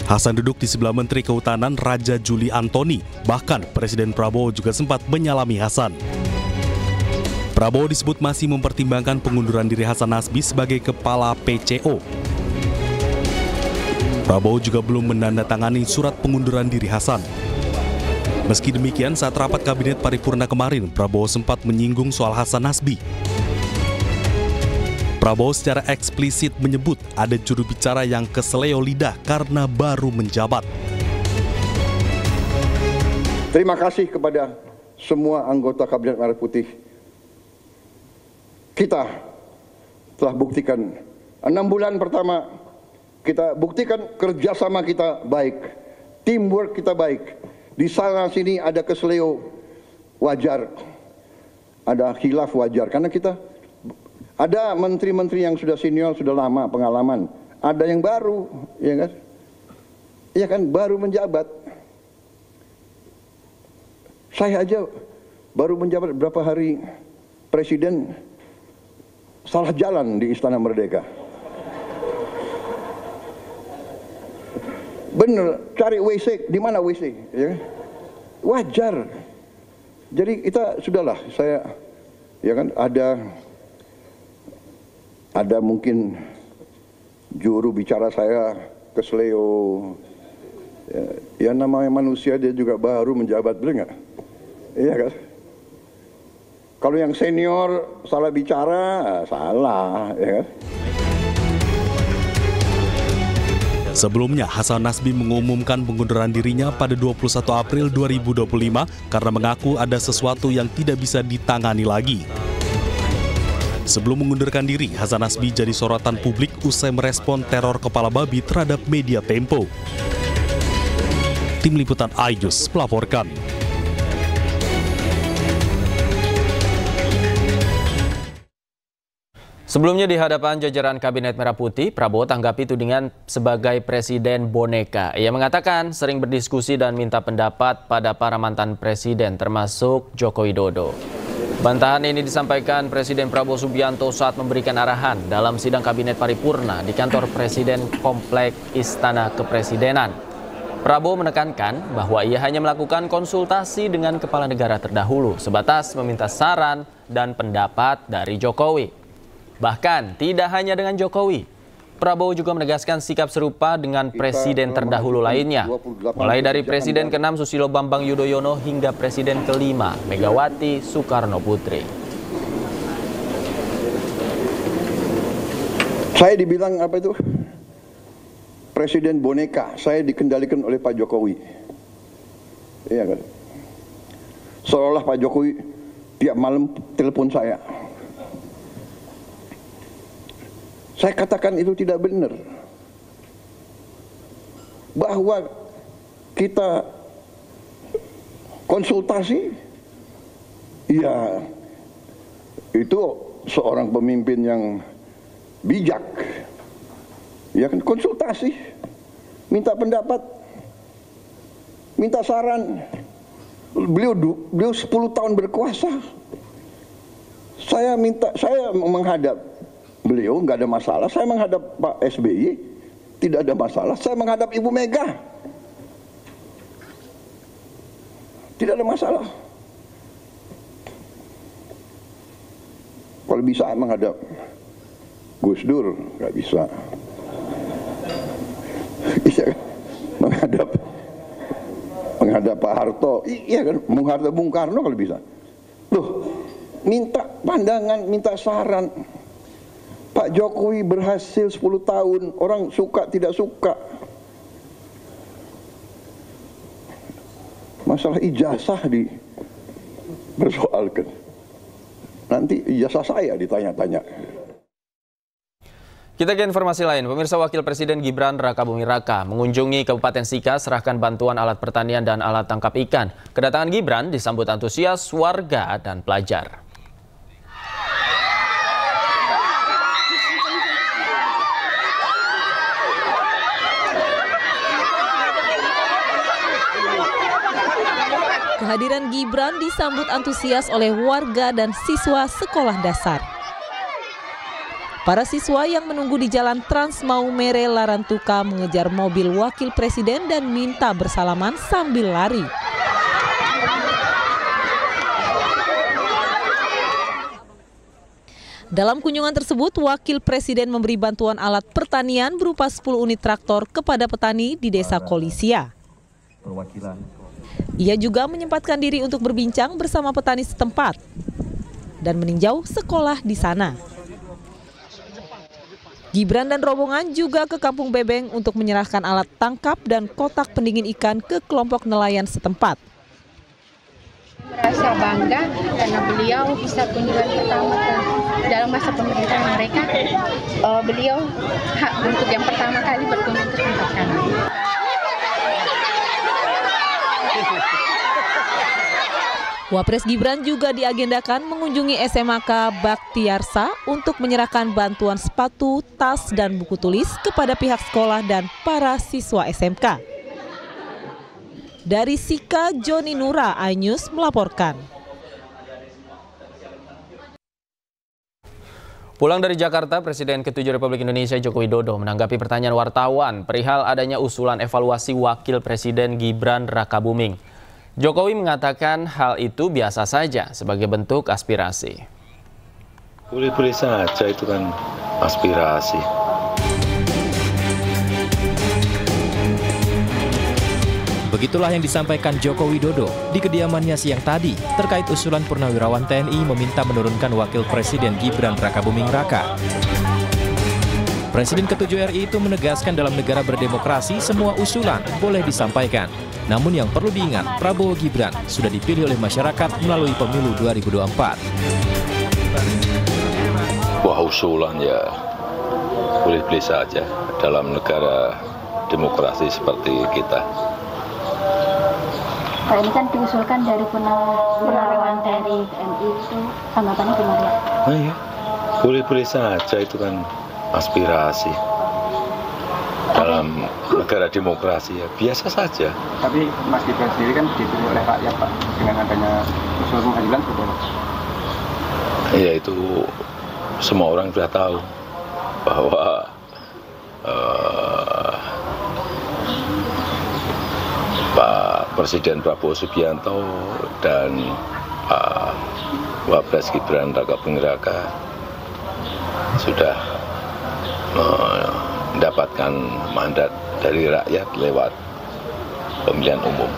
Hasan duduk di sebelah Menteri Kehutanan Raja Juli Antoni, bahkan Presiden Prabowo juga sempat menyalami Hasan. Prabowo disebut masih mempertimbangkan pengunduran diri Hasan Nasbi sebagai Kepala PCO. Prabowo juga belum menandatangani surat pengunduran diri Hasan. Meski demikian, saat rapat Kabinet Paripurna kemarin, Prabowo sempat menyinggung soal Hasan Nasbi. Prabowo secara eksplisit menyebut ada juru bicara yang keseleo lidah karena baru menjabat. Terima kasih kepada semua anggota Kabinet Merah Putih. Kita telah buktikan 6 bulan pertama, kita buktikan kerjasama kita baik, teamwork kita baik. Di sana sini ada keseleo wajar, ada khilaf wajar, karena kita ada menteri-menteri yang sudah senior, sudah lama pengalaman, ada yang baru, ya kan? Ya kan, baru menjabat. Saya aja baru menjabat berapa hari, Presiden salah jalan di Istana Merdeka. Bener, cari WC, di mana WC? Ya, wajar. Jadi kita sudahlah, saya, ya kan, ada mungkin juru bicara saya keseleo. Ya namanya manusia, dia juga baru menjabat, bener nggak? Iya kan? Kalau yang senior salah bicara, salah, ya kan? Sebelumnya, Hasan Nasbi mengumumkan pengunduran dirinya pada 21 April 2025 karena mengaku ada sesuatu yang tidak bisa ditangani lagi. Sebelum mengundurkan diri, Hasan Nasbi jadi sorotan publik usai merespon teror kepala babi terhadap media Tempo. Tim Liputan iNews melaporkan. Sebelumnya di hadapan jajaran Kabinet Merah Putih, Prabowo tanggapi tudingan sebagai presiden boneka. Ia mengatakan sering berdiskusi dan minta pendapat pada para mantan presiden termasuk Joko Widodo. Bantahan ini disampaikan Presiden Prabowo Subianto saat memberikan arahan dalam sidang Kabinet Paripurna di kantor Presiden Komplek Istana Kepresidenan. Prabowo menekankan bahwa ia hanya melakukan konsultasi dengan kepala negara terdahulu sebatas meminta saran dan pendapat dari Jokowi. Bahkan tidak hanya dengan Jokowi, Prabowo juga menegaskan sikap serupa dengan presiden terdahulu lainnya, mulai dari Presiden ke-6 Susilo Bambang Yudhoyono hingga Presiden ke-5 Megawati Soekarno Putri. Saya dibilang apa itu? Presiden boneka, saya dikendalikan oleh Pak Jokowi. Iya kan? Seolah Pak Jokowi tiap malam telepon saya. Saya katakan itu tidak benar. Bahwa kita konsultasi, ya itu seorang pemimpin yang bijak. Ya kan, konsultasi, minta pendapat, minta saran. Beliau 10 tahun berkuasa. Saya menghadap beliau nggak ada masalah, saya menghadap Pak SBY tidak ada masalah, saya menghadap Ibu Mega tidak ada masalah. Kalau bisa menghadap Gus Dur nggak bisa, menghadap Pak Harto, iya kan, menghadap Bung Karno kalau bisa. Loh, minta pandangan, minta saran. Pak Jokowi berhasil 10 tahun, orang suka tidak suka. Masalah ijazah dipersoalkan. Nanti ijazah saya ditanya-tanya. Kita ke informasi lain. Pemirsa, Wakil Presiden Gibran Rakabuming Raka mengunjungi Kabupaten Sika serahkan bantuan alat pertanian dan alat tangkap ikan. Kedatangan Gibran disambut antusias warga dan pelajar. Kehadiran Gibran disambut antusias oleh warga dan siswa sekolah dasar. Para siswa yang menunggu di Jalan Trans Maumere Larantuka mengejar mobil Wakil Presiden dan minta bersalaman sambil lari. Dalam kunjungan tersebut, Wakil Presiden memberi bantuan alat pertanian berupa 10 unit traktor kepada petani di Desa Kolisia. Ia juga menyempatkan diri untuk berbincang bersama petani setempat dan meninjau sekolah di sana. Gibran dan rombongan juga ke Kampung Bebeng untuk menyerahkan alat tangkap dan kotak pendingin ikan ke kelompok nelayan setempat. Merasa bangga karena beliau bisa kunjungan pertama dalam masa pemerintahan mereka. Beliau untuk yang pertama kali berkunjung ke tempat kami. Wapres Gibran juga diagendakan mengunjungi SMAK Baktiarsa untuk menyerahkan bantuan sepatu, tas, dan buku tulis kepada pihak sekolah dan para siswa SMK. Dari Sika, Joni Nura, iNews melaporkan. Pulang dari Jakarta, Presiden ke-7 Republik Indonesia Joko Widodo menanggapi pertanyaan wartawan perihal adanya usulan evaluasi Wakil Presiden Gibran Rakabuming. Jokowi mengatakan hal itu biasa saja sebagai bentuk aspirasi. Boleh-boleh saja, itu kan aspirasi. Begitulah yang disampaikan Joko Widodo di kediamannya siang tadi terkait usulan Purnawirawan TNI meminta menurunkan Wakil Presiden Gibran Rakabuming Raka. Presiden ke-7 RI itu menegaskan dalam negara berdemokrasi semua usulan boleh disampaikan. Namun yang perlu diingat, Prabowo Gibran sudah dipilih oleh masyarakat melalui pemilu 2024. Wah, usulan ya boleh-boleh saja dalam negara demokrasi seperti kita. Pak, ini kan diusulkan dari Purnawirawan TNI itu, tanggapannya gimana? Oh iya, Boleh-boleh saja, itu kan aspirasi dalam negara demokrasi, ya biasa saja. Tapi Mas Gibran sendiri kan dipilih oleh rakyat, Pak, dengan adanya usul pengadilan betul. Ya itu semua orang sudah tahu bahwa Pak Presiden Prabowo Subianto dan Pak Wapres Gibran Rakabuming Raka sudah mendapatkan mandat dari rakyat lewat pemilihan umum.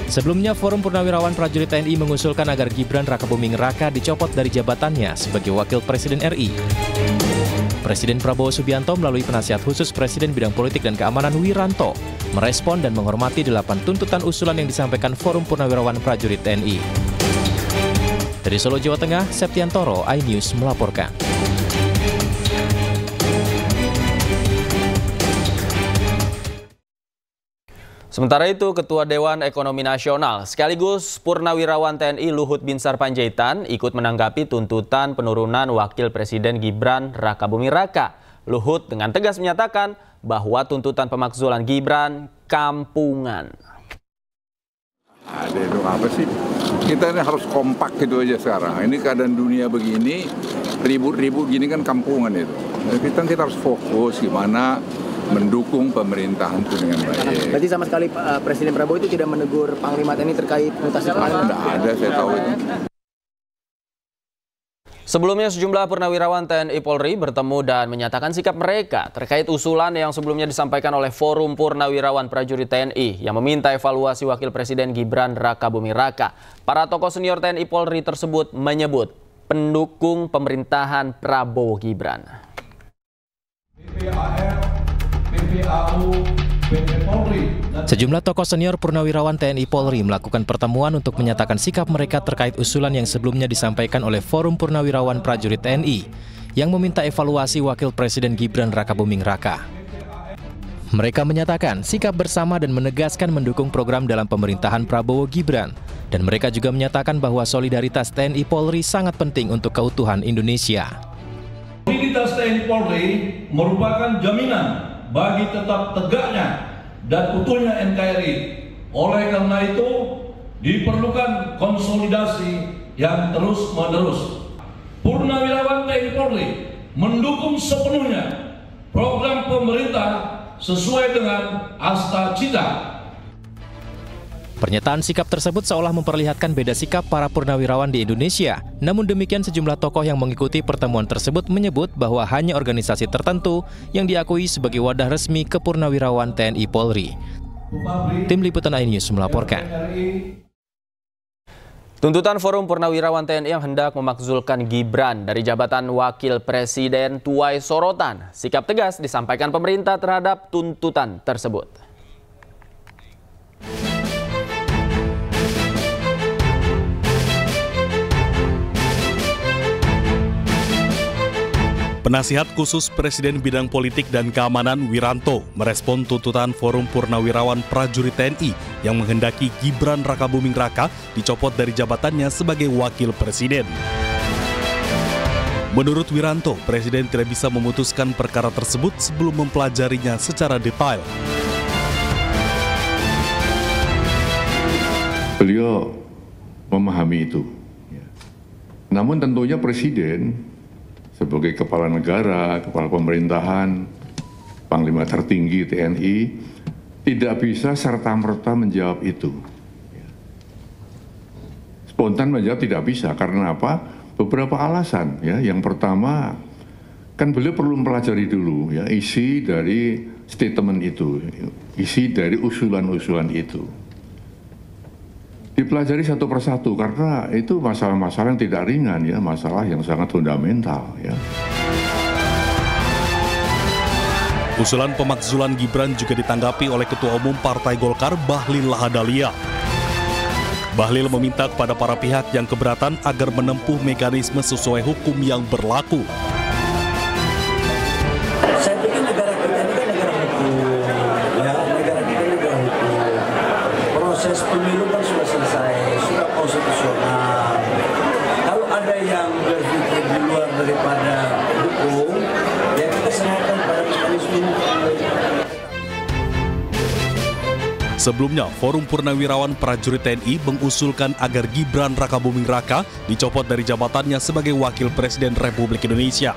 Sebelumnya, Forum Purnawirawan Prajurit TNI mengusulkan agar Gibran Rakabuming Raka dicopot dari jabatannya sebagai Wakil Presiden RI. Presiden Prabowo Subianto melalui penasihat khusus Presiden Bidang Politik dan Keamanan Wiranto merespon dan menghormati 8 tuntutan usulan yang disampaikan Forum Purnawirawan Prajurit TNI. Dari Solo, Jawa Tengah, Septiantoro, iNews melaporkan. Sementara itu, Ketua Dewan Ekonomi Nasional sekaligus Purnawirawan TNI Luhut Binsar Panjaitan ikut menanggapi tuntutan penurunan Wakil Presiden Gibran Rakabuming Raka. Luhut dengan tegas menyatakan bahwa tuntutan pemakzulan Gibran kampungan. Ada itu apa sih? Kita ini harus kompak gitu aja sekarang. Ini keadaan dunia begini, ribut-ribut gini kan kampungan itu. Kita harus fokus gimana mendukung pemerintahan itu dengan baik. Berarti sama sekali Presiden Prabowo itu tidak menegur Panglima TNI terkait mutasi kemarin? Tidak ada, saya tahu itu. Sebelumnya sejumlah purnawirawan TNI Polri bertemu dan menyatakan sikap mereka terkait usulan yang sebelumnya disampaikan oleh Forum Purnawirawan Prajurit TNI yang meminta evaluasi Wakil Presiden Gibran Rakabuming Raka. Para tokoh senior TNI Polri tersebut menyebut pendukung pemerintahan Prabowo Gibran. Sejumlah tokoh senior purnawirawan TNI Polri melakukan pertemuan untuk menyatakan sikap mereka terkait usulan yang sebelumnya disampaikan oleh Forum Purnawirawan Prajurit TNI yang meminta evaluasi Wakil Presiden Gibran Rakabuming Raka. Mereka menyatakan sikap bersama dan menegaskan mendukung program dalam pemerintahan Prabowo Gibran. Dan mereka juga menyatakan bahwa solidaritas TNI Polri sangat penting untuk keutuhan Indonesia. Soliditas TNI Polri merupakan jaminan bagi tetap tegaknya dan utuhnya NKRI. Oleh karena itu, diperlukan konsolidasi yang terus-menerus. Purnawirawan TNI Polri mendukung sepenuhnya program pemerintah sesuai dengan asta cita. Pernyataan sikap tersebut seolah memperlihatkan beda sikap para purnawirawan di Indonesia. Namun demikian, sejumlah tokoh yang mengikuti pertemuan tersebut menyebut bahwa hanya organisasi tertentu yang diakui sebagai wadah resmi kepurnawirawan TNI Polri. Tim Liputan iNews melaporkan. Tuntutan Forum Purnawirawan TNI yang hendak memakzulkan Gibran dari jabatan Wakil Presiden tuai sorotan. Sikap tegas disampaikan pemerintah terhadap tuntutan tersebut. Penasihat khusus Presiden Bidang Politik dan Keamanan Wiranto merespon tuntutan Forum Purnawirawan Prajurit TNI yang menghendaki Gibran Rakabuming Raka dicopot dari jabatannya sebagai Wakil Presiden. Menurut Wiranto, Presiden tidak bisa memutuskan perkara tersebut sebelum mempelajarinya secara detail. Beliau memahami itu. Namun tentunya Presiden sebagai kepala negara, kepala pemerintahan, panglima tertinggi TNI, tidak bisa serta-merta menjawab itu. Spontan menjawab tidak bisa, karena apa? Beberapa alasan. Ya. Yang pertama, kan beliau perlu mempelajari dulu ya, isi dari statement itu, isi dari usulan-usulan itu. Dipelajari satu persatu karena itu masalah-masalah yang tidak ringan ya, masalah yang sangat fundamental ya. Usulan pemakzulan Gibran juga ditanggapi oleh Ketua Umum Partai Golkar Bahlil Lahadalia. Bahlil meminta kepada para pihak yang keberatan agar menempuh mekanisme sesuai hukum yang berlaku. Saya pikir negara kita ini kan negara hukum, ya, negara kita negara hukum. Proses pemilu kan sudah selesai, sudah konstitusional. Sebelumnya, Forum Purnawirawan Prajurit TNI mengusulkan agar Gibran Rakabuming Raka dicopot dari jabatannya sebagai Wakil Presiden Republik Indonesia.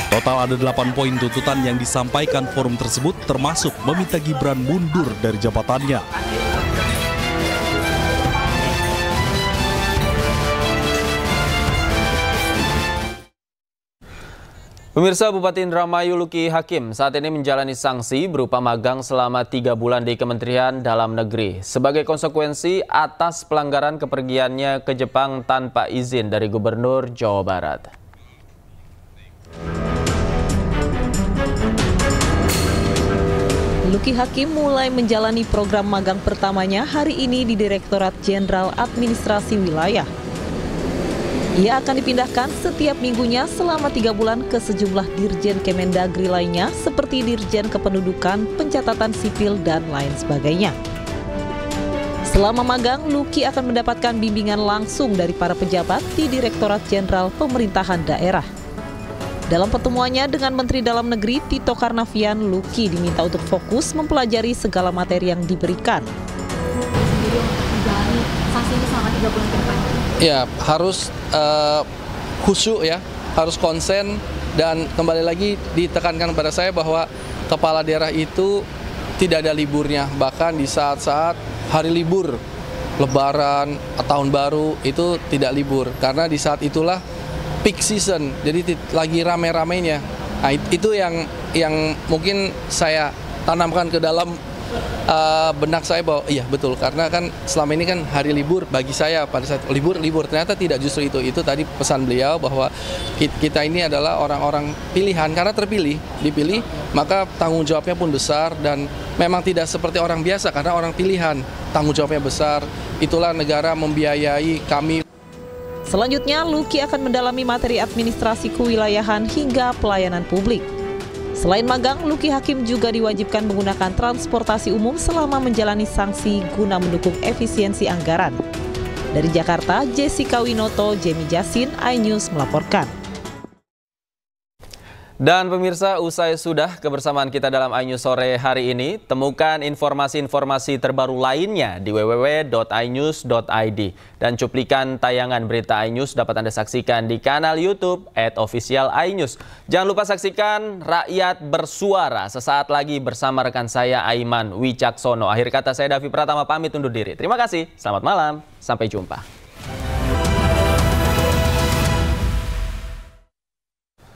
Total ada 8 poin tuntutan yang disampaikan forum tersebut, termasuk meminta Gibran mundur dari jabatannya. Pemirsa, Bupati Indramayu Luki Hakim saat ini menjalani sanksi berupa magang selama 3 bulan di Kementerian Dalam Negeri sebagai konsekuensi atas pelanggaran kepergiannya ke Jepang tanpa izin dari Gubernur Jawa Barat. Luki Hakim mulai menjalani program magang pertamanya hari ini di Direktorat Jenderal Administrasi Wilayah. Ia akan dipindahkan setiap minggunya selama 3 bulan ke sejumlah Dirjen Kemendagri lainnya seperti Dirjen Kependudukan, Pencatatan Sipil, dan lain sebagainya. Selama magang, Luki akan mendapatkan bimbingan langsung dari para pejabat di Direktorat Jenderal Pemerintahan Daerah. Dalam pertemuannya dengan Menteri Dalam Negeri Tito Karnavian, Luki diminta untuk fokus mempelajari segala materi yang diberikan. Sanksi ini selama 3 bulan ke depan. Ya, harus khusyuk ya, harus konsen, dan kembali lagi ditekankan pada saya bahwa kepala daerah itu tidak ada liburnya, bahkan di saat-saat hari libur, Lebaran, Tahun Baru itu tidak libur, karena di saat itulah peak season, jadi lagi rame-ramenya. Nah, itu yang mungkin saya tanamkan ke dalam benak saya bahwa iya betul, karena kan selama ini kan hari libur bagi saya pada saat libur ternyata tidak justru itu tadi pesan beliau bahwa kita ini adalah orang-orang pilihan, karena dipilih maka tanggung jawabnya pun besar, dan memang tidak seperti orang biasa karena orang pilihan tanggung jawabnya besar, itulah negara membiayai kami. Selanjutnya, Luki akan mendalami materi administrasi kewilayahan hingga pelayanan publik. Selain magang, Luki Hakim juga diwajibkan menggunakan transportasi umum selama menjalani sanksi guna mendukung efisiensi anggaran. Dari Jakarta, Jessica Winoto, Jemi Jasin, iNews melaporkan. Dan pemirsa, usai sudah kebersamaan kita dalam iNews sore hari ini, temukan informasi-informasi terbaru lainnya di www.inews.id. Dan cuplikan tayangan berita iNews dapat Anda saksikan di kanal YouTube @official iNews. Jangan lupa saksikan Rakyat Bersuara sesaat lagi bersama rekan saya Aiman Wicaksono. Akhir kata saya Davi Pratama pamit undur diri. Terima kasih, selamat malam, sampai jumpa.